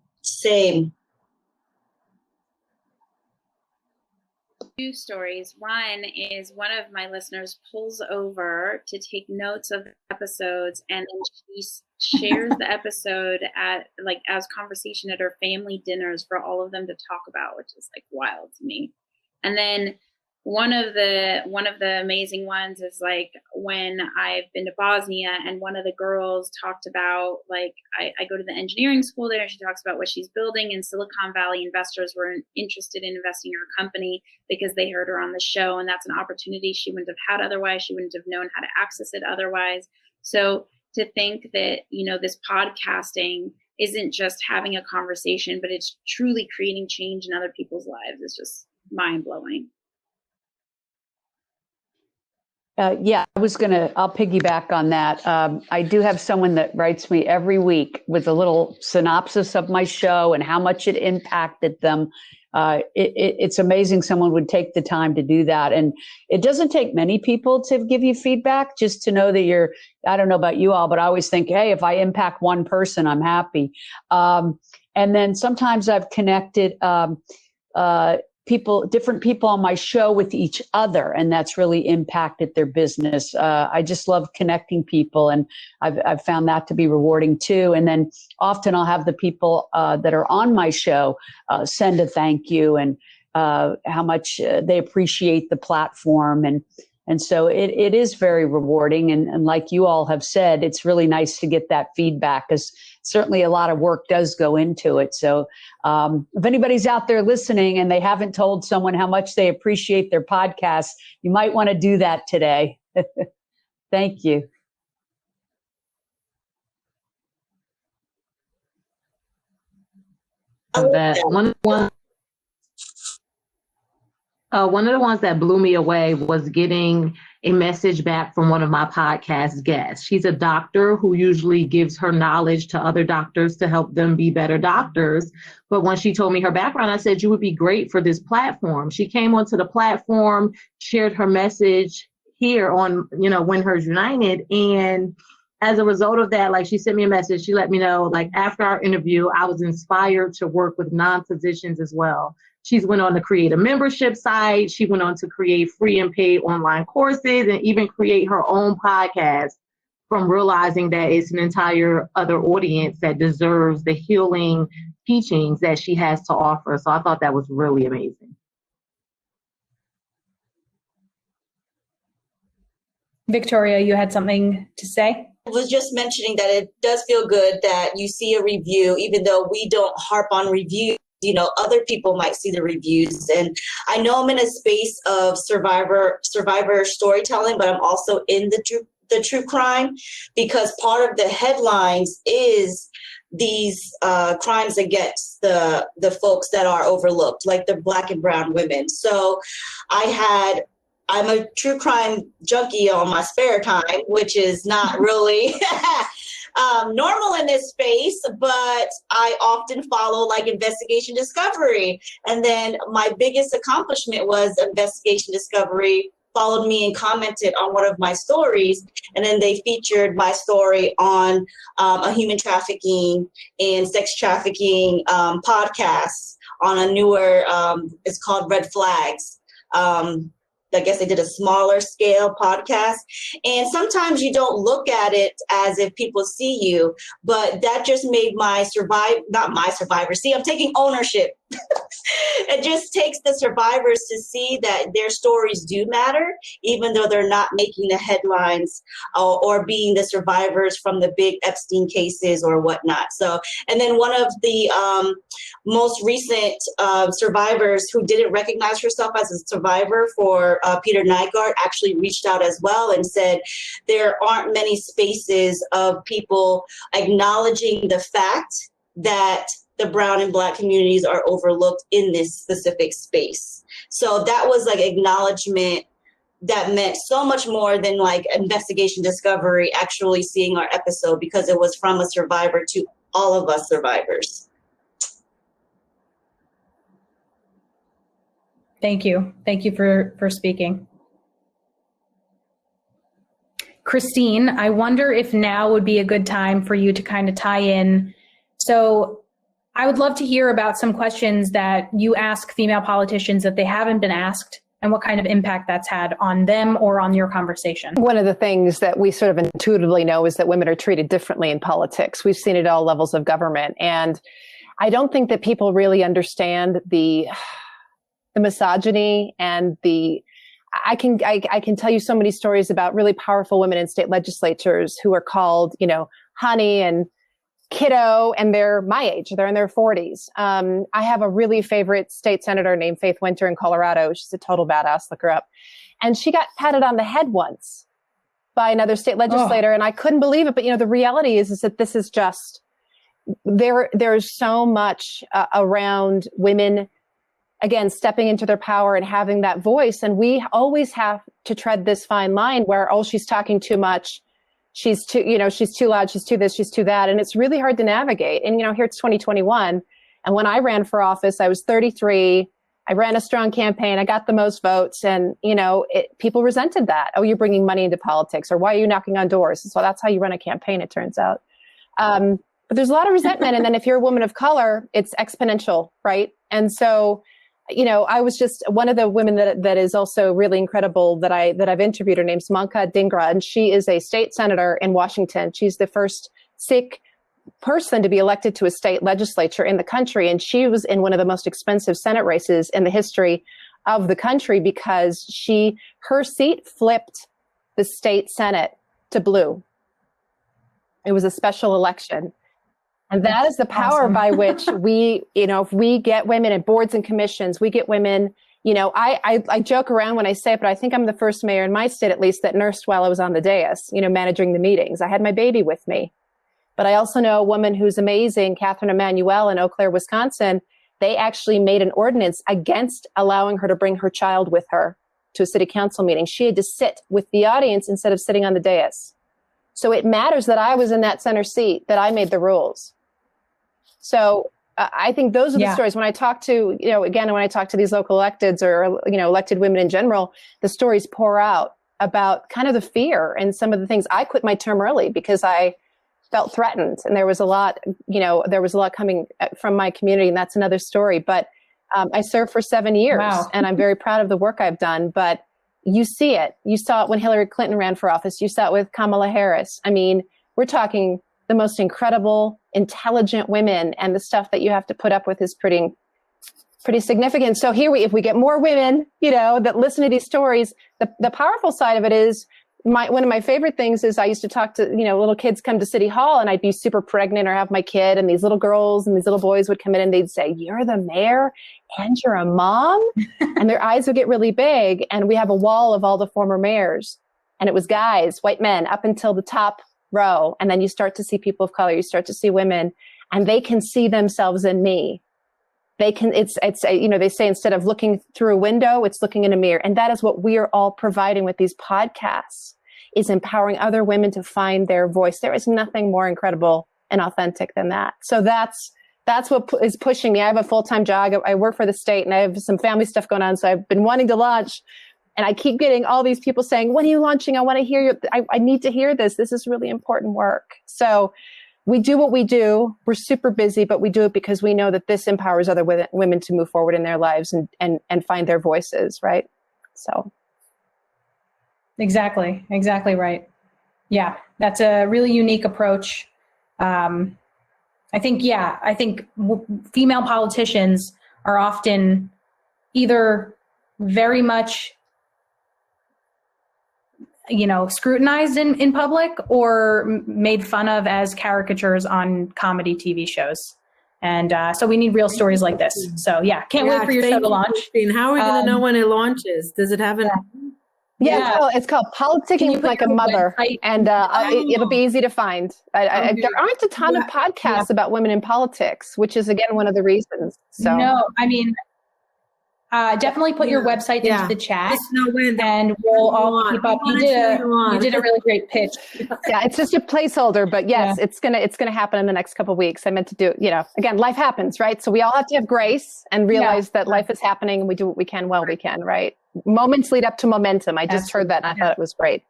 Two stories. One is one of my listeners pulls over to take notes of episodes, and then she shares the episode at, like, as conversation at her family dinners for all of them to talk about, which is like wild to me. And then one of the amazing ones is like when I've been to Bosnia, and one of the girls talked about, like, I go to the engineering school there, and she talks about what she's building, and Silicon Valley investors were interested in investing in her company because they heard her on the show, and that's an opportunity she wouldn't have had otherwise. She wouldn't have known how to access it otherwise. So to think that, you know, this podcasting isn't just having a conversation, but it's truly creating change in other people's lives is just mind-blowing. Yeah, I'll piggyback on that. I do have someone that writes me every week with a little synopsis of my show and how much it impacted them. It's amazing someone would take the time to do that. And it doesn't take many people to give you feedback, just to know that I don't know about you all, but I always think, hey, if I impact one person, I'm happy. And then sometimes I've connected different people on my show with each other, and that's really impacted their business. I just love connecting people, and I've found that to be rewarding too. And then often I'll have the people that are on my show send a thank you and how much they appreciate the platform. And so it is very rewarding. And like you all have said, it's really nice to get that feedback, because certainly a lot of work does go into it. So if anybody's out there listening and they haven't told someone how much they appreciate their podcast, you might want to do that today. Thank you. One of the ones that blew me away was getting a message back from one of my podcast guests. She's a doctor who usually gives her knowledge to other doctors to help them be better doctors. But when she told me her background, I said, you would be great for this platform. She came onto the platform, shared her message here on, When Hers United. And as a result of that, like, she sent me a message. She let me know, like, after our interview, I was inspired to work with non-physicians as well. She's went on to create a membership site. She went on to create free and paid online courses, and even create her own podcast, from realizing that it's an entire other audience that deserves the healing teachings that she has to offer. So I thought that was really amazing. Victoria, you had something to say? I was just mentioning that it does feel good that you see a review, even though we don't harp on reviews. Other people might see the reviews. And I know I'm in a space of survivor storytelling, but I'm also in the true crime, because part of the headlines is these crimes against the folks that are overlooked, like the Black and brown women. So I'm a true crime junkie on my spare time, which is not really normal in this space, but I often follow, like, Investigation Discovery. And then my biggest accomplishment was Investigation Discovery followed me and commented on one of my stories. And then they featured my story on a human trafficking and sex trafficking podcast on a newer, it's called Red Flags. I guess they did a smaller scale podcast. And sometimes you don't look at it as if people see you, but that just made not my survivor. See, I'm taking ownership It just takes the survivors to see that their stories do matter, even though they're not making the headlines or being the survivors from the big Epstein cases or whatnot. So, and then one of the most recent survivors who didn't recognize herself as a survivor for Peter Nygaard actually reached out as well and said there aren't many spaces of people acknowledging the fact that the brown and black communities are overlooked in this specific space. So that was like acknowledgement that meant so much more than like investigation discovery, actually seeing our episode, because it was from a survivor to all of us survivors. Thank you. Thank you for speaking. Christine, I wonder if now would be a good time for you to kind of tie in. So I would love to hear about some questions that you ask female politicians that they haven't been asked, and what kind of impact that's had on them or on your conversation. One of the things that we sort of intuitively know is that women are treated differently in politics. We've seen it at all levels of government. And I don't think that people really understand the misogyny and I can tell you so many stories about really powerful women in state legislatures who are called, honey and kiddo, and they're my age. They're in their 40s. I have a really favorite state senator named Faith Winter in Colorado. She's a total badass. Look her up. And she got patted on the head once by another state legislator, and I couldn't believe it. But the reality is that this is just there's so much around women, again, stepping into their power and having that voice, and we always have to tread this fine line where she's talking too much. She's too loud, she's too this, she's too that. And it's really hard to navigate. And, here it's 2021. And when I ran for office, I was 33. I ran a strong campaign. I got the most votes. And, people resented that. Oh, you're bringing money into politics, or why are you knocking on doors? So that's how you run a campaign, it turns out. But there's a lot of resentment. And then if you're a woman of color, it's exponential, right? And so, I was just one of the women that is also really incredible that I've interviewed. Her name's Manka Dhingra, and she is a state senator in Washington. She's the first Sikh person to be elected to a state legislature in the country, and she was in one of the most expensive Senate races in the history of the country because her seat flipped the state Senate to blue. It was a special election. And that is the power by which we, if we get women in boards and commissions, we get women, I joke around when I say it, but I think I'm the first mayor in my state, at least, that nursed while I was on the dais, managing the meetings. I had my baby with me. But I also know a woman who's amazing, Catherine Emanuel in Eau Claire, Wisconsin. They actually made an ordinance against allowing her to bring her child with her to a city council meeting. She had to sit with the audience instead of sitting on the dais. So it matters that I was in that center seat, that I made the rules. So I think those are the stories. When I talk to, when I talk to these local electeds or, elected women in general, the stories pour out about kind of the fear and some of the things. I quit my term early because I felt threatened, and there was a lot coming from my community, and that's another story. But I served for 7 years, and I'm very proud of the work I've done. But you see it. You saw it when Hillary Clinton ran for office. You saw it with Kamala Harris. I mean, we're talking the most incredible, intelligent women, and the stuff that you have to put up with is pretty significant. So if we get more women, that listen to these stories, the powerful side of it is one of my favorite things is I used to talk to, little kids come to City Hall, and I'd be super pregnant or have my kid, and these little girls and these little boys would come in and they'd say, "You're the mayor and you're a mom?" And their eyes would get really big. And we have a wall of all the former mayors, and it was guys, white men, up until the top row. And then you start to see people of color, you start to see women, and they can see themselves in me. They can, they say instead of looking through a window, it's looking in a mirror. And that is what we are all providing with these podcasts, is empowering other women to find their voice. There is nothing more incredible and authentic than that. So that's what is pushing me. I have a full-time job. I work for the state, and I have some family stuff going on. So I've been wanting to launch. And I keep getting all these people saying, "When are you launching? I want to hear you. I need to hear this. This is really important work." So we do what we do. We're super busy, but we do it because we know that this empowers other women to move forward in their lives and find their voices, right? So. Exactly right. Yeah, that's a really unique approach. I think female politicians are often either very much, scrutinized in public or made fun of as caricatures on comedy TV shows. And so we need real stories like this. So can't wait for your show to launch. Christine. How are we going to know when it launches? Does it have an... Yeah, it's called Politicking Like a Mother, and it'll be easy to find. There aren't a ton of podcasts about women in politics, which is, again, one of the reasons. So no, I mean, definitely put your website into the chat, and we'll all keep up. You did a really great pitch. Yeah, it's just a placeholder, but yes, it's gonna happen in the next couple of weeks. I meant to do, again, life happens, right? So we all have to have grace and realize that life is happening, and we do what we can while we can, right? Moments lead up to momentum. I just heard that, and I thought it was great.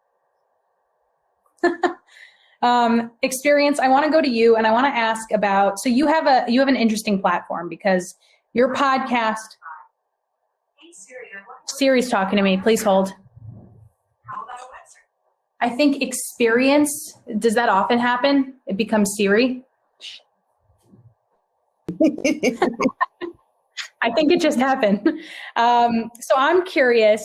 Experience. I want to go to you, and I want to ask about. So you have an interesting platform because your podcast. Siri's talking to me. Please hold. I think experience. Does that often happen? It becomes Siri. I think it just happened. So I'm curious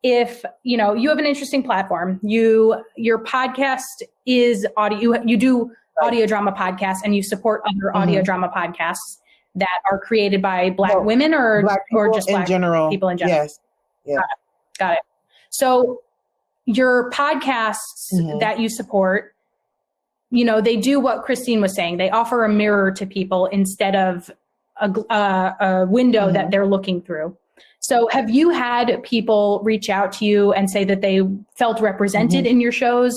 if, you have an interesting platform. Your podcast is audio. You do audio drama podcasts, and you support other audio drama podcasts that are created by Black women or just Black people in general. Yes. Yeah. Got it. So your podcasts that you support, they do what Christine was saying. They offer a mirror to people instead of a window that they're looking through. So have you had people reach out to you and say that they felt represented in your shows?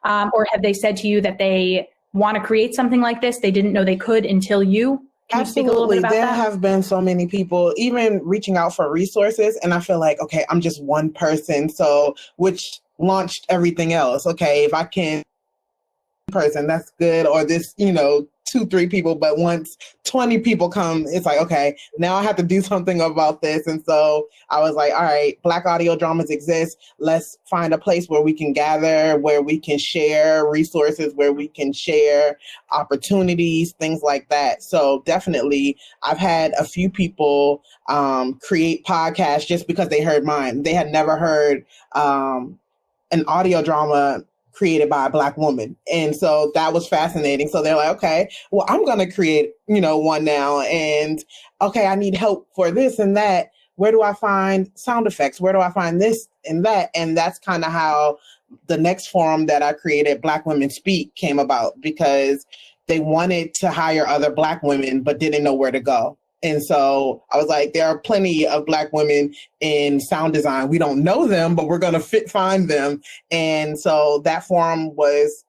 Or have they said to you that they want to create something like this? They didn't know they could until you? Can you speak a little bit about there that? Have been so many people even reaching out for resources. And I feel like, okay, I'm just one person. So which launched everything else. Okay, if I can person, that's good. Or this, 2-3 people, but once 20 people come, it's like, okay, now I have to do something about this. And so I was like, all right, Black audio dramas exist. Let's find a place where we can gather, where we can share resources, where we can share opportunities, things like that. So definitely I've had a few people create podcasts just because they heard mine. They had never heard an audio drama created by a Black woman. And so that was fascinating. So they're like, okay, well, I'm going to create, one now. And okay, I need help for this and that. Where do I find sound effects? Where do I find this and that? And that's kind of how the next forum that I created, Black Women Speak, came about, because they wanted to hire other Black women, but didn't know where to go. And so I was like, there are plenty of Black women in sound design. We don't know them, but we're going to find them. And so that forum was,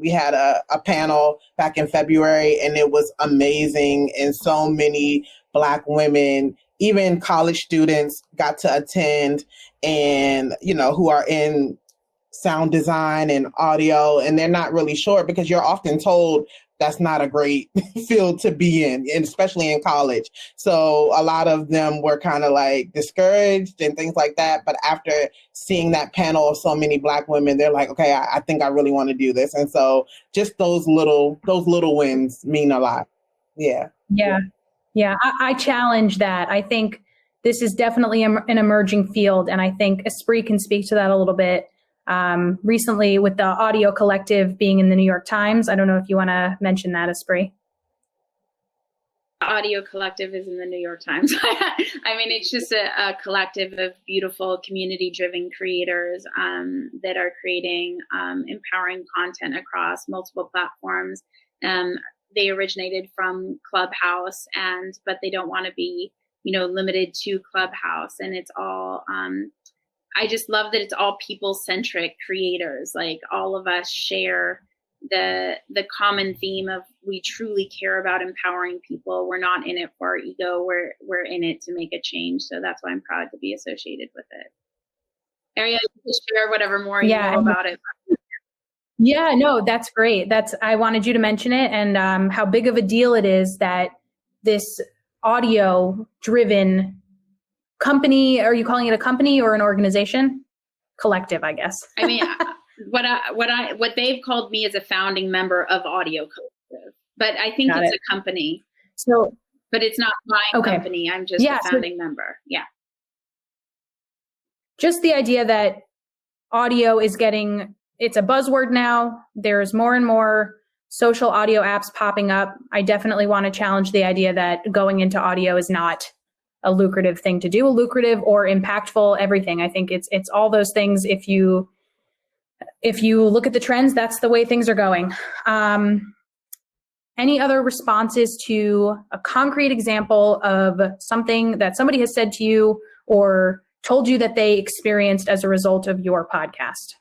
we had a panel back in February, and it was amazing. And so many Black women, even college students, got to attend, and, who are in sound design and audio, and they're not really sure, because you're often told that's not a great field to be in, and especially in college. So a lot of them were kind of like discouraged and things like that. But after seeing that panel of so many Black women, they're like, okay, I think I really want to do this. And so just those little wins mean a lot. Yeah. I challenge that. I think this is definitely an emerging field. And I think Esprit can speak to that a little bit. Recently with the Audio Collective being in the New York Times. I don't know if you want to mention that, Esprit. Audio Collective is in the New York Times. I mean, it's just a collective of beautiful community-driven creators that are creating empowering content across multiple platforms. They originated from Clubhouse, but they don't want to be, limited to Clubhouse. And it's all I just love that it's all people-centric creators. Like, all of us share the common theme of we truly care about empowering people. We're not in it for our ego. We're in it to make a change. So that's why I'm proud to be associated with it. Ariel, you can share whatever more you know about it. Yeah, no, that's great. I wanted you to mention it, and how big of a deal it is that this audio-driven company, are you calling it a company or an organization? Collective, I guess. I mean, what they've called me is a founding member of Audio Collective, but I think it's a company. So But it's not my company. I'm just a founding member. Yeah. Just the idea that audio is it's a buzzword now. There's more and more social audio apps popping up. I definitely want to challenge the idea that going into audio is not a lucrative thing to do, lucrative or impactful, everything. I think it's all those things. If you look at the trends, that's the way things are going. Any other responses to a concrete example of something that somebody has said to you or told you that they experienced as a result of your podcast?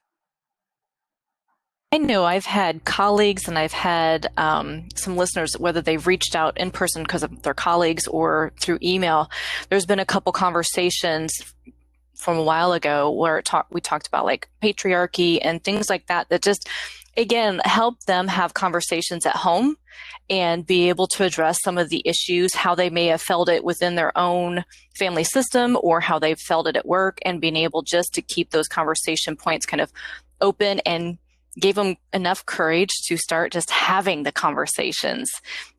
I know I've had colleagues and I've had some listeners, whether they've reached out in person because of their colleagues or through email. There's been a couple conversations from a while ago where we talked about like patriarchy and things like that just, again, help them have conversations at home and be able to address some of the issues, how they may have felt it within their own family system or how they've felt it at work, and being able just to keep those conversation points kind of open and gave them enough courage to start just having the conversations.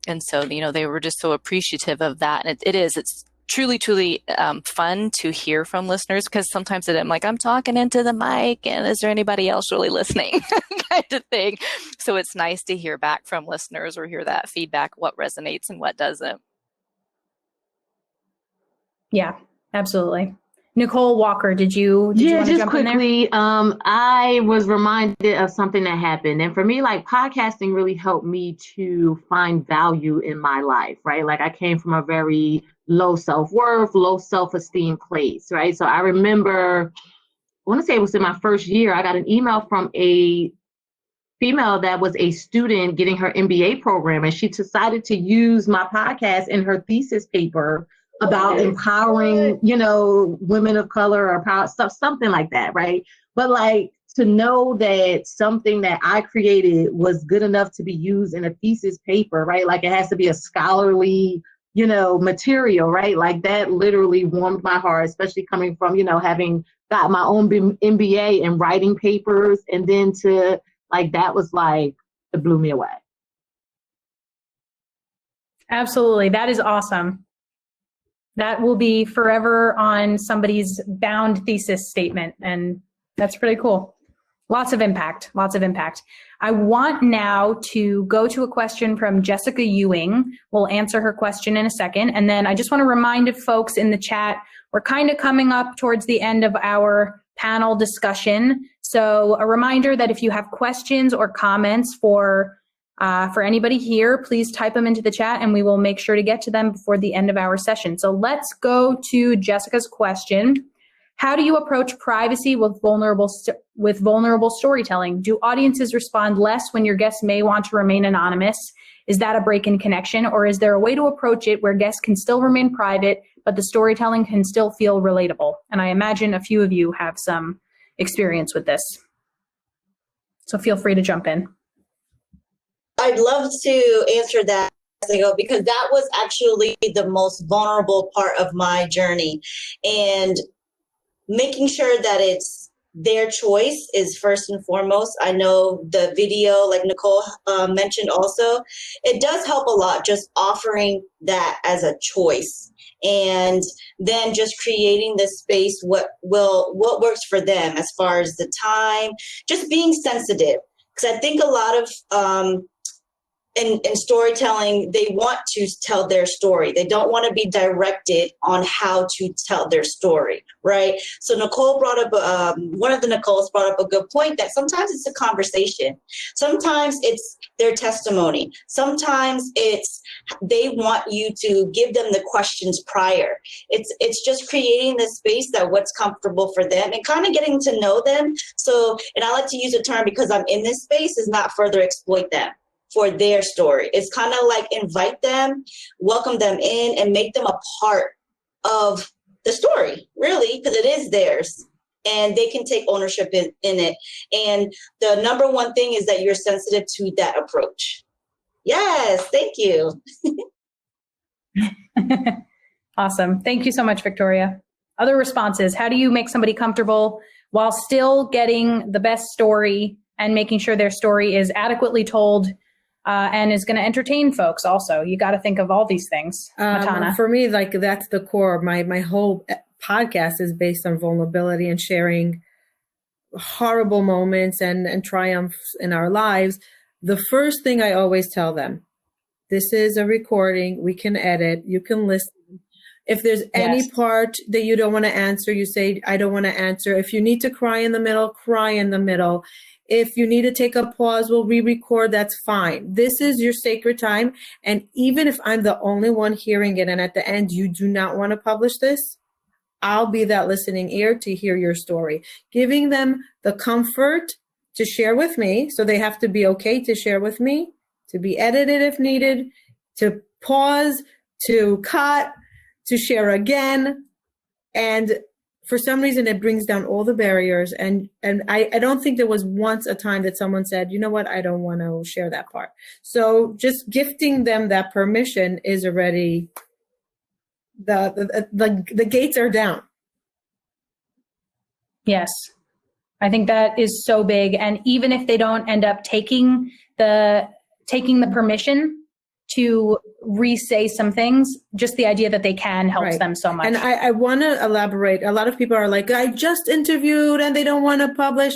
And so, they were just so appreciative of that. And it's truly, truly fun to hear from listeners, because sometimes I'm like, I'm talking into the mic and is there anybody else really listening kind of thing. So it's nice to hear back from listeners or hear that feedback, what resonates and what doesn't. Yeah, absolutely. Nicole Walker, did you want to jump quickly, in there? I was reminded of something that happened. And for me, like, podcasting really helped me to find value in my life, right? Like, I came from a very low self-worth, low self-esteem place, right? So I remember, I want to say it was in my first year, I got an email from a female that was a student getting her MBA program. And she decided to use my podcast in her thesis paper about empowering, women of color or power stuff, something like that, right? But like, to know that something that I created was good enough to be used in a thesis paper, right? Like, it has to be a scholarly, material, right? Like, that literally warmed my heart, especially coming from, having got my own MBA and writing papers. And then to like, that was like, it blew me away. Absolutely. That is awesome. That will be forever on somebody's bound thesis statement. And that's pretty cool. Lots of impact. I want now to go to a question from Jessica Ewing. We'll answer her question in a second. And then I just want to remind folks in the chat, we're kind of coming up towards the end of our panel discussion. So a reminder that if you have questions or comments for anybody here, please type them into the chat and we will make sure to get to them before the end of our session. So let's go to Jessica's question. How do you approach privacy with vulnerable storytelling? Do audiences respond less when your guests may want to remain anonymous? Is that a break in connection, or is there a way to approach it where guests can still remain private, but the storytelling can still feel relatable? And I imagine a few of you have some experience with this. So feel free to jump in. I'd love to answer that, because that was actually the most vulnerable part of my journey. And making sure that it's their choice is first and foremost. I know the video, like Nicole mentioned also, it does help a lot, just offering that as a choice. And then just creating this space, what works for them as far as the time, just being sensitive. Because I think a lot of in storytelling, they want to tell their story. They don't want to be directed on how to tell their story, right? So Nicole brought up, one of the Nicoles brought up a good point that sometimes it's a conversation. Sometimes it's their testimony. Sometimes it's they want you to give them the questions prior. It's just creating this space that what's comfortable for them and kind of getting to know them. So, and I like to use a term because I'm in this space, is not further exploit them for their story. It's kind of like invite them, welcome them in, and make them a part of the story, really, because it is theirs. And they can take ownership in it. And the number one thing is that you're sensitive to that approach. Yes, thank you. Awesome. Thank you so much, Victoria. Other responses. How do you make somebody comfortable while still getting the best story and making sure their story is adequately told and is going to entertain folks also. You got to think of all these things, Matana. For me, like that's the core. My whole podcast is based on vulnerability and sharing horrible moments and triumphs in our lives. The first thing I always tell them, this is a recording. We can edit. You can listen. If there's any part that you don't want to answer, you say, I don't want to answer. If you need to cry in the middle, cry in the middle. If you need to take a pause, we'll re-record. That's fine. This is your sacred time. And even if I'm the only one hearing it and at the end you do not want to publish this, I'll be that listening ear to hear your story. Giving them the comfort to share with me. So they have to be okay to share with me, to be edited if needed, to pause, to cut, to share again. And for some reason, it brings down all the barriers. And I don't think there was once a time that someone said, you know what, I don't want to share that part. So just gifting them that permission is already, the gates are down. Yes. I think that is so big. And even if they don't end up taking the permission to re-say some things, just the idea that they can helps them so much. And I want to elaborate. A lot of people are like, I just interviewed and they don't want to publish.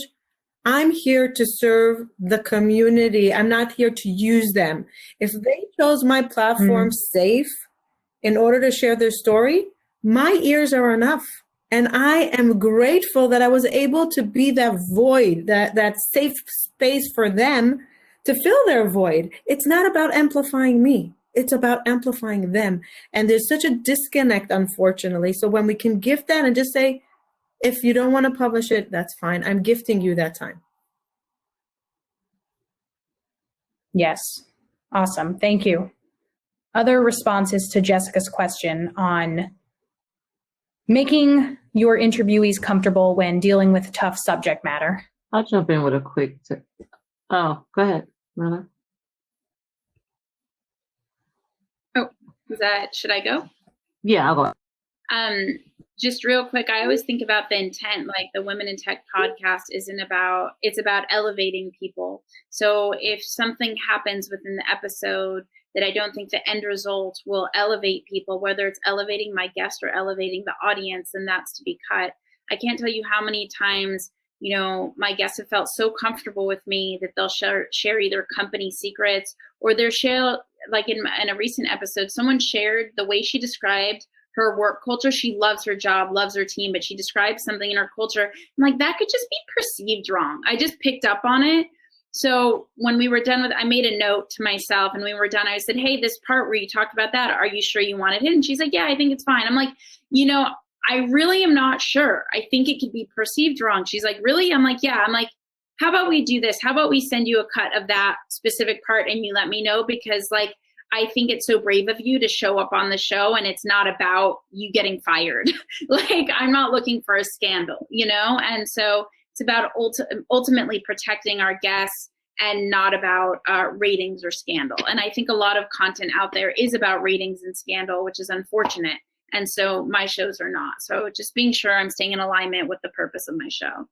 I'm here to serve the community. I'm not here to use them. If they chose my platform safe in order to share their story, my ears are enough. And I am grateful that I was able to be that void, that safe space for them to fill their void. It's not about amplifying me. It's about amplifying them. And there's such a disconnect, unfortunately. So when we can gift that and just say, if you don't want to publish it, that's fine. I'm gifting you that time. Yes. Awesome. Thank you. Other responses to Jessica's question on making your interviewees comfortable when dealing with tough subject matter. I'll jump in with a quick tip. Oh, go ahead, Rana. Oh, should I go? Yeah, I'll go. Just real quick, I always think about the intent, like the Women in Tech podcast it's about elevating people. So if something happens within the episode that I don't think the end result will elevate people, whether it's elevating my guest or elevating the audience, then that's to be cut. I can't tell you how many times, my guests have felt so comfortable with me that they'll share either company secrets or they'll share, like in a recent episode, someone shared the way she described her work culture. She loves her job, loves her team, but she described something in her culture. I'm like, that could just be perceived wrong. I just picked up on it. So when we were done I made a note to myself, and when we were done, I said, hey, this part where you talked about that, are you sure you wanted it? And she's like, yeah, I think it's fine. I'm like, I really am not sure. I think it could be perceived wrong. She's like, really? I'm like, yeah. I'm like, how about we do this? How about we send you a cut of that specific part and you let me know? Because I think it's so brave of you to show up on the show, and it's not about you getting fired. I'm not looking for a scandal, And so it's about ultimately protecting our guests and not about ratings or scandal. And I think a lot of content out there is about ratings and scandal, which is unfortunate. And so my shows are not. So just being sure I'm staying in alignment with the purpose of my show.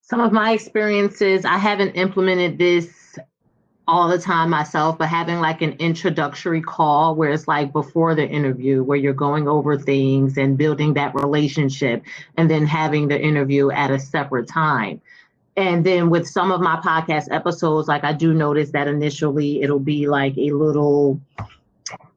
Some of my experiences, I haven't implemented this all the time myself, but having like an introductory call where it's like before the interview, where you're going over things and building that relationship, and then having the interview at a separate time. And then with some of my podcast episodes, like I do notice that initially it'll be like a little,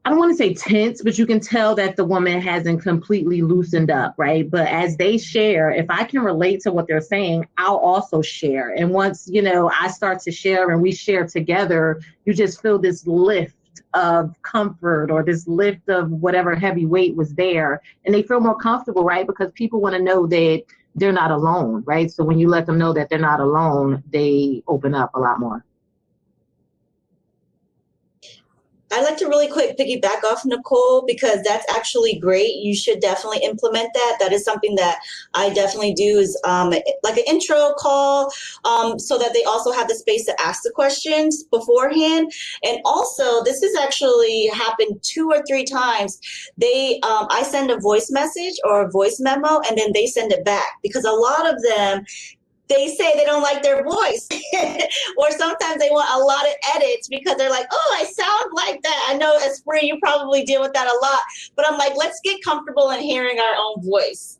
I don't want to say tense, but you can tell that the woman hasn't completely loosened up, right? But as they share, if I can relate to what they're saying, I'll also share. And once, I start to share and we share together, you just feel this lift of comfort or this lift of whatever heavy weight was there. And they feel more comfortable, right? Because people want to know that they're not alone, right? So when you let them know that they're not alone, they open up a lot more. I'd like to really quick piggyback off Nicole, because that's actually great. You should definitely implement that. That is something that I definitely do, is like an intro call, so that they also have the space to ask the questions beforehand. And also, this has actually happened 2 or 3 times. I send a voice message or a voice memo, and then they send it back, because a lot of them they say they don't like their voice. Or sometimes they want a lot of edits because they're like, oh, I sound like that. I know, Esprit, you probably deal with that a lot. But I'm like, let's get comfortable in hearing our own voice.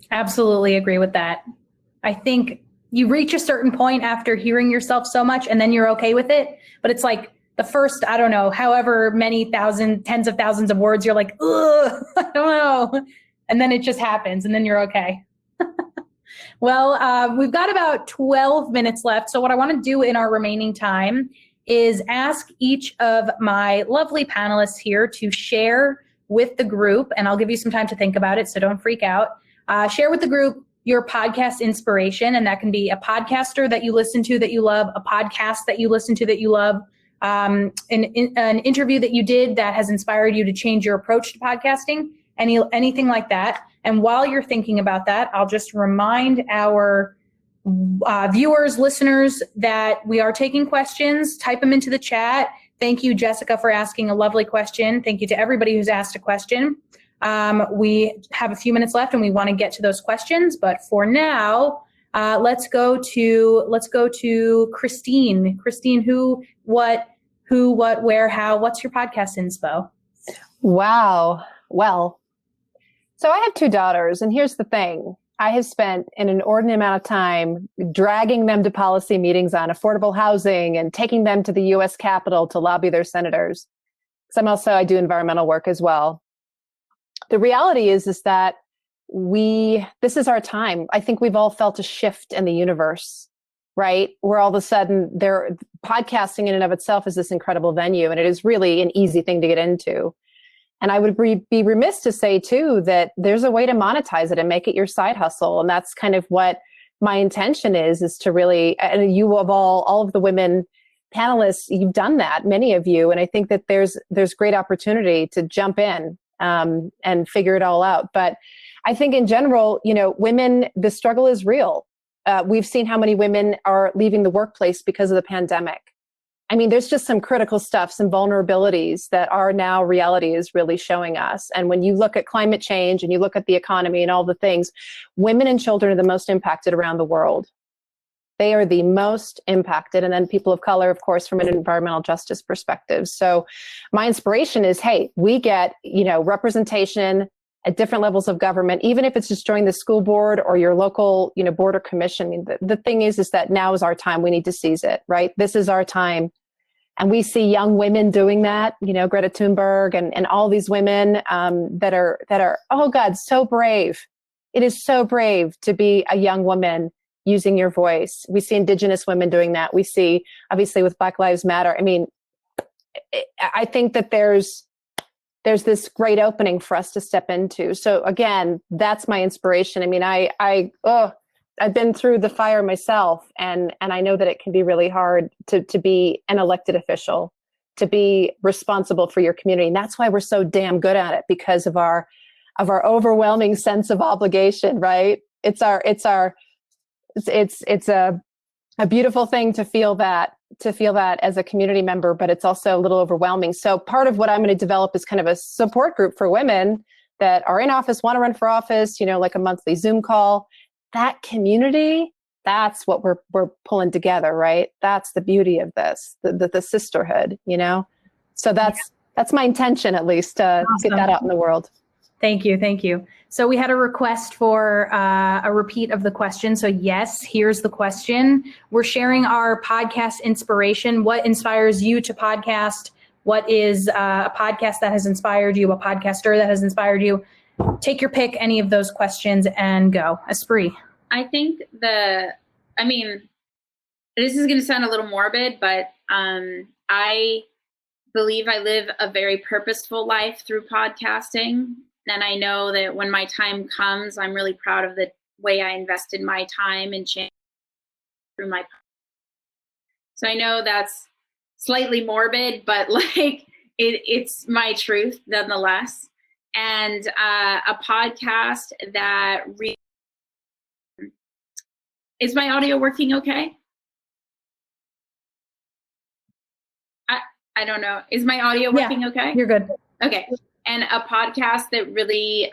Absolutely agree with that. I think you reach a certain point after hearing yourself so much and then you're okay with it. But it's like the first, I don't know, however many tens of thousands of words, you're like, ugh, I don't know. And then it just happens and then you're okay. Well, we've got about 12 minutes left. So what I want to do in our remaining time is ask each of my lovely panelists here to share with the group, and I'll give you some time to think about it, so don't freak out. Share with the group your podcast inspiration, and that can be a podcaster that you listen to that you love, a podcast that you listen to that you love, an interview that you did that has inspired you to change your approach to podcasting, anything like that. And while you're thinking about that, I'll just remind our viewers, listeners, that we are taking questions. Type them into the chat. Thank you, Jessica, for asking a lovely question. Thank you to everybody who's asked a question. We have a few minutes left and we want to get to those questions, but for now, let's go to Christine. Christine, who, what, where, how, what's your podcast inspo? Wow. Well, so I have 2 daughters, and here's the thing. I have spent an inordinate amount of time dragging them to policy meetings on affordable housing and taking them to the U.S. Capitol to lobby their senators. Because I do environmental work as well. The reality is that this is our time. I think we've all felt a shift in the universe, right? Where all of a sudden podcasting in and of itself is this incredible venue, and it is really an easy thing to get into. And I would be remiss to say too, that there's a way to monetize it and make it your side hustle. And that's kind of what my intention is to really, and you of all of the women panelists, you've done that, many of you. And I think that there's great opportunity to jump in and figure it all out. But I think in general, women, the struggle is real. We've seen how many women are leaving the workplace because of the pandemic. I mean, there's just some critical stuff, some vulnerabilities that our now reality is really showing us. And when you look at climate change and you look at the economy and all the things, women and children are the most impacted around the world. They are the most impacted. And then people of color, of course, from an environmental justice perspective. So my inspiration is, hey, we get, representation at different levels of government, even if it's just joining the school board or your local, board or commission. I mean, the thing is that now is our time. We need to seize it, right? This is our time. And we see young women doing that, Greta Thunberg and all these women that are, oh God, so brave. It is so brave to be a young woman using your voice. We see Indigenous women doing that. We see, obviously, with Black Lives Matter. I mean, I think that there's this great opening for us to step into. So again, that's my inspiration. I mean, I've been through the fire myself, and I know that it can be really hard to be an elected official, to be responsible for your community. And that's why we're so damn good at it, because of our overwhelming sense of obligation, right? It's a beautiful thing to feel that as a community member, but it's also a little overwhelming. So part of what I'm going to develop is kind of a support group for women that are in office, want to run for office, like a monthly Zoom call. That community, that's what we're pulling together, right? That's the beauty of this, the sisterhood, So that's my intention, at least, to get that out in the world. Thank you. So we had a request for a repeat of the question. So yes, here's the question. We're sharing our podcast inspiration. What inspires you to podcast? What is a podcast that has inspired you? A podcaster that has inspired you? Take your pick, any of those questions, and go. Esprit. I think this is going to sound a little morbid, but I believe I live a very purposeful life through podcasting. And I know that when my time comes, I'm really proud of the way I invested my time and change through my. So I know that's slightly morbid, but it's my truth nonetheless. And a podcast that is my audio working okay? I don't know. Is my audio working okay? You're good. Okay. And a podcast that really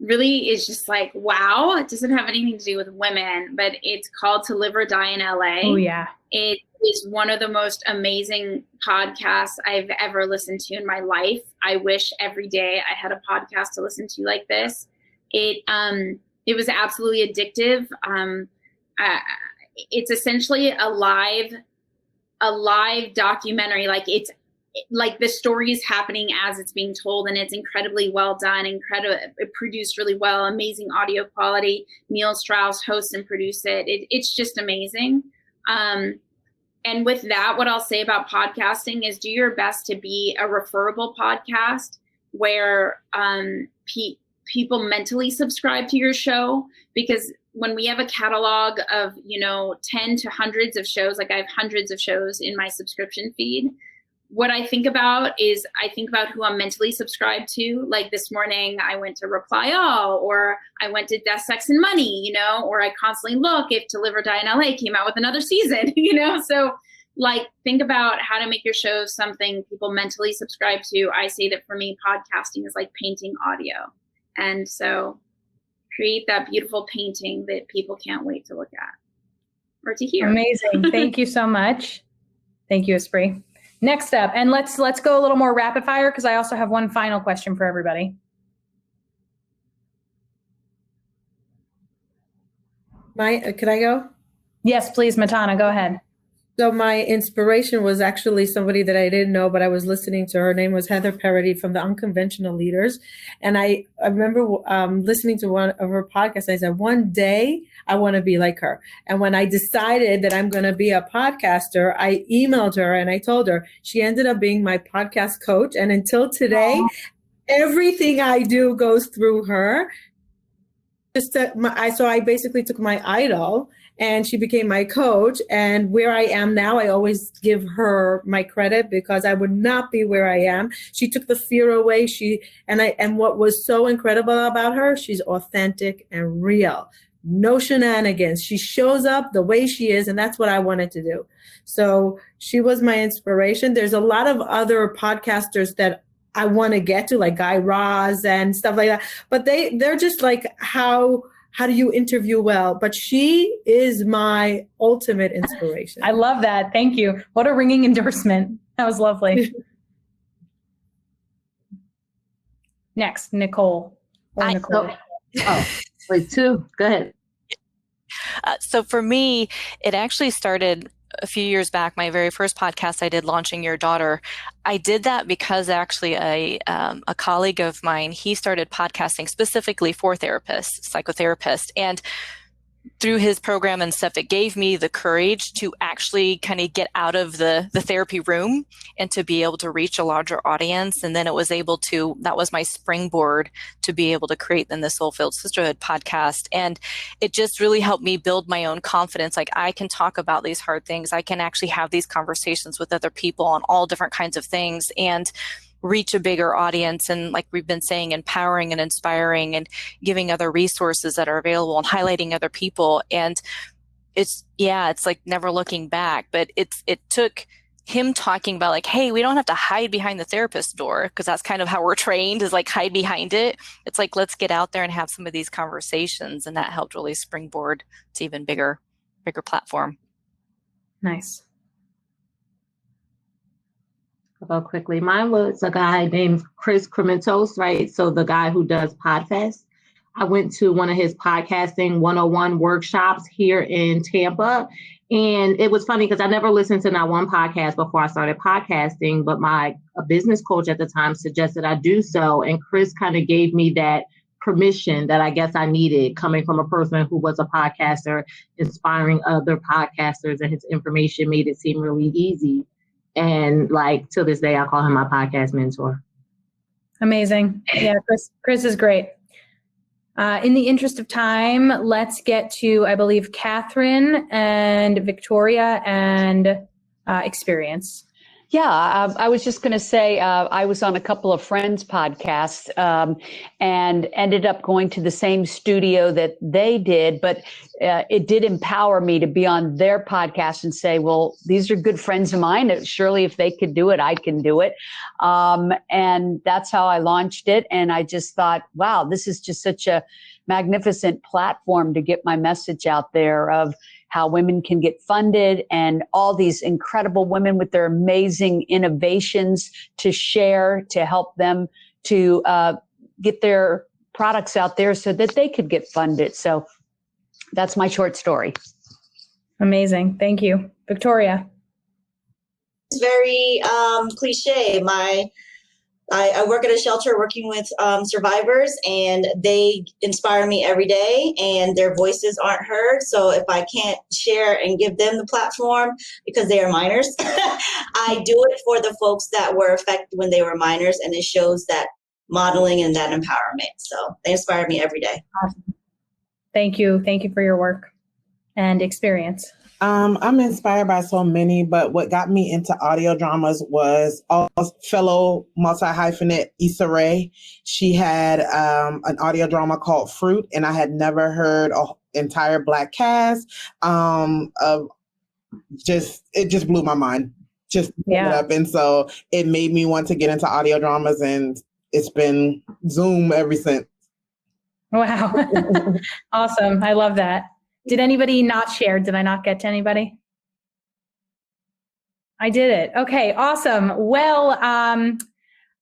really is just like, wow. It doesn't have anything to do with women, but it's called To Live or Die in LA. Oh, yeah. It is one of the most amazing podcasts I've ever listened to in my life. I wish every day I had a podcast to listen to like this. It was absolutely addictive. It's essentially a live documentary. Like it's like the story is happening as it's being told, and it's incredibly well done, it produced really well, amazing audio quality. Neil Strauss hosts and produce it. It's just amazing. And with that, what I'll say about podcasting is do your best to be a referable podcast where people mentally subscribe to your show, because when we have a catalog of, 10 to hundreds of shows, like I have hundreds of shows in my subscription feed, what I think about is I think about who I'm mentally subscribed to. Like this morning, I went to Reply All, or I went to Death, Sex, and Money, or I constantly look if To Live or Die in LA came out with another season, So like think about how to make your show something people mentally subscribe to. I say that for me, podcasting is like painting audio. And so create that beautiful painting that people can't wait to look at or to hear. Amazing. Thank you so much. Thank you, Espree. Next up, and let's go a little more rapid fire because I also have one final question for everybody. Could I go? Yes, please, Matana, go ahead. So my inspiration was actually somebody that I didn't know, but I was listening to. Her name was Heather Parody from the Unconventional Leaders. And I remember listening to one of her podcasts. I said, one day I want to be like her. And when I decided that I'm going to be a podcaster, I emailed her and I told her. She ended up being my podcast coach. And until today, everything I do goes through her. So I basically took my idol and she became my coach. And where I am now, I always give her my credit because I would not be where I am. She took the fear away. And what was so incredible about her, she's authentic and real. No shenanigans. She shows up the way she is, and that's what I wanted to do. So she was my inspiration. There's a lot of other podcasters that I want to get to, like Guy Raz and stuff like that. But they're just like, how do you interview well? But she is my ultimate inspiration. I love that. Thank you. What a ringing endorsement. That was lovely. Next, Nicole. Wait, two. Go ahead. So for me, it actually started a few years back. My very first podcast I did, Launching Your Daughter, I did that because actually a colleague of mine, he started podcasting specifically for therapists, psychotherapists, and through his program and stuff, it gave me the courage to actually kind of get out of the therapy room and to be able to reach a larger audience. And then that was my springboard to be able to create then the Soul-Filled Sisterhood podcast. And it just really helped me build my own confidence. Like I can talk about these hard things. I can actually have these conversations with other people on all different kinds of things and reach a bigger audience. And like we've been saying, empowering and inspiring and giving other resources that are available and highlighting other people. And it's like never looking back, but it took him talking about like, hey, we don't have to hide behind the therapist door, because that's kind of how we're trained, is like hide behind it. It's like, let's get out there and have some of these conversations. And that helped really springboard to even bigger platform. Nice. I'll go quickly. Mine was a guy named Chris Crementos, right? So the guy who does Podfest. I went to one of his podcasting 101 workshops here in Tampa. And it was funny because I never listened to not one podcast before I started podcasting, but my business coach at the time suggested I do so. And Chris kind of gave me that permission that I guess I needed, coming from a person who was a podcaster, inspiring other podcasters, and his information made it seem really easy. And like to this day, I call him my podcast mentor. Amazing. Yeah, Chris is great. In the interest of time, let's get to, I believe, Catherine and Victoria and Experience. Yeah, I was just going to say I was on a couple of friends' podcasts and ended up going to the same studio that they did, but it did empower me to be on their podcast and say, well, these are good friends of mine. Surely if they could do it, I can do it. And that's how I launched it. And I just thought, wow, this is just such a magnificent platform to get my message out there of how women can get funded and all these incredible women with their amazing innovations to share, to help them to get their products out there so that they could get funded. So that's my short story. Amazing. Thank you. Victoria. It's very cliche. I work at a shelter working with survivors, and they inspire me every day, and their voices aren't heard. So if I can't share and give them the platform because they are minors, I do it for the folks that were affected when they were minors, and it shows that modeling and that empowerment. So they inspire me every day. Awesome. Thank you. Thank you for your work and experience. I'm inspired by so many, but what got me into audio dramas was a fellow multi-hyphenate Issa Rae. She had an audio drama called Fruit, and I had never heard an entire Black cast. It just blew my mind. And so it made me want to get into audio dramas, and it's been Zoom ever since. Wow. Awesome. I love that. Did anybody not share? Did I not get to anybody? I did it. Okay, awesome. Well,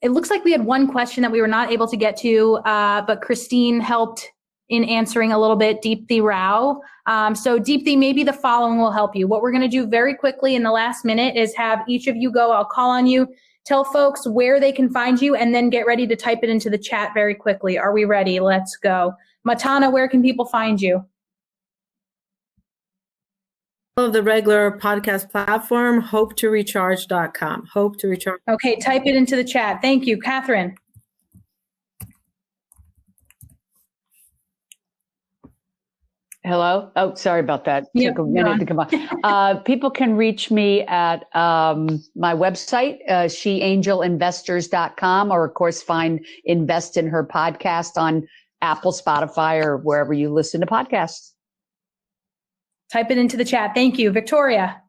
it looks like we had one question that we were not able to get to, but Christine helped in answering a little bit, Deepthi Rao. So Deepthi, maybe the following will help you. What we're going to do very quickly in the last minute is have each of you go, I'll call on you, tell folks where they can find you, and then get ready to type it into the chat very quickly. Are we ready? Let's go. Matana, where can people find you? Of the regular podcast platform, hopetorecharge.com. Hope to recharge. Okay, type it into the chat. Thank you. Catherine. Hello? Oh, sorry about that. Took a minute to come on. People can reach me at my website, sheangelinvestors.com, or of course find Invest in Her podcast on Apple, Spotify, or wherever you listen to podcasts. Type it into the chat. Thank you. Victoria.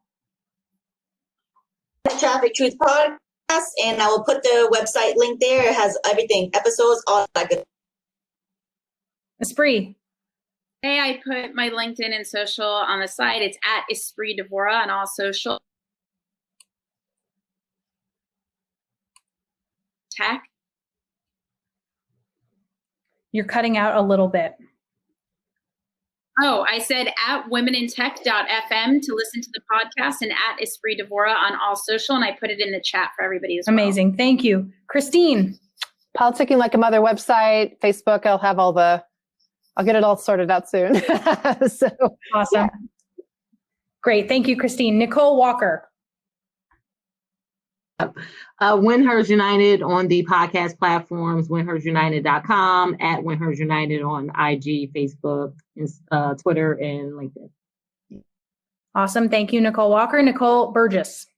The Traffic Truth Podcast, and I will put the website link there. It has everything, episodes, all that good. Esprit. Hey, I put my LinkedIn and social on the site. It's at Esprit Devora on all social. Tech. You're cutting out a little bit. Oh, I said at womenintech.fm to listen to the podcast, and at Esprit Devora on all social, and I put it in the chat for everybody as well. Amazing. Thank you. Christine. Politicking Like a Mother website, Facebook, I'll get it all sorted out soon. So awesome. Yeah. Great. Thank you, Christine. Nicole Walker. When Hers United on the podcast platforms, whenhersunited.com, at When Hers United on IG, Facebook, Twitter, and LinkedIn. Awesome. Thank you, Nicole Walker. Nicole Burgess.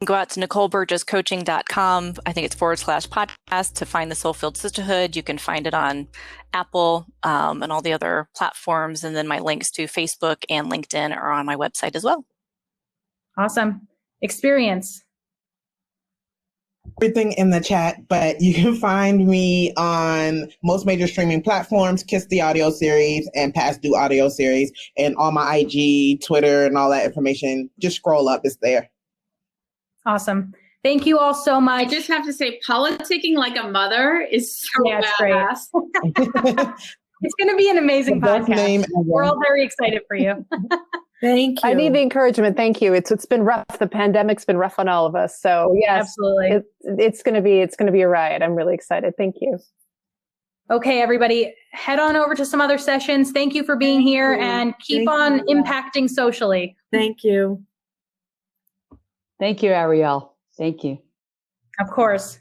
Go out to NicoleBurgessCoaching.com. I think it's /podcast to find the Soul-Filled Sisterhood. You can find it on Apple and all the other platforms. And then my links to Facebook and LinkedIn are on my website as well. Awesome. Experience. Everything in the chat, but you can find me on most major streaming platforms, Kiss the Audio Series and Past Due Audio Series, and all my IG, Twitter, and all that information. Just scroll up, it's there. Awesome. Thank you all so much. I just have to say, politicking like a mother is so badass. It's going to be an amazing podcast. We're all very excited for you. Thank you. I need the encouragement. Thank you. It's been rough. The pandemic's been rough on all of us. So yes, absolutely. It's going to be a riot. I'm really excited. Thank you. Okay, everybody, head on over to some other sessions. Thank you for being here and keep on impacting socially. Thank you. Thank you, Ariel. Thank you. Of course.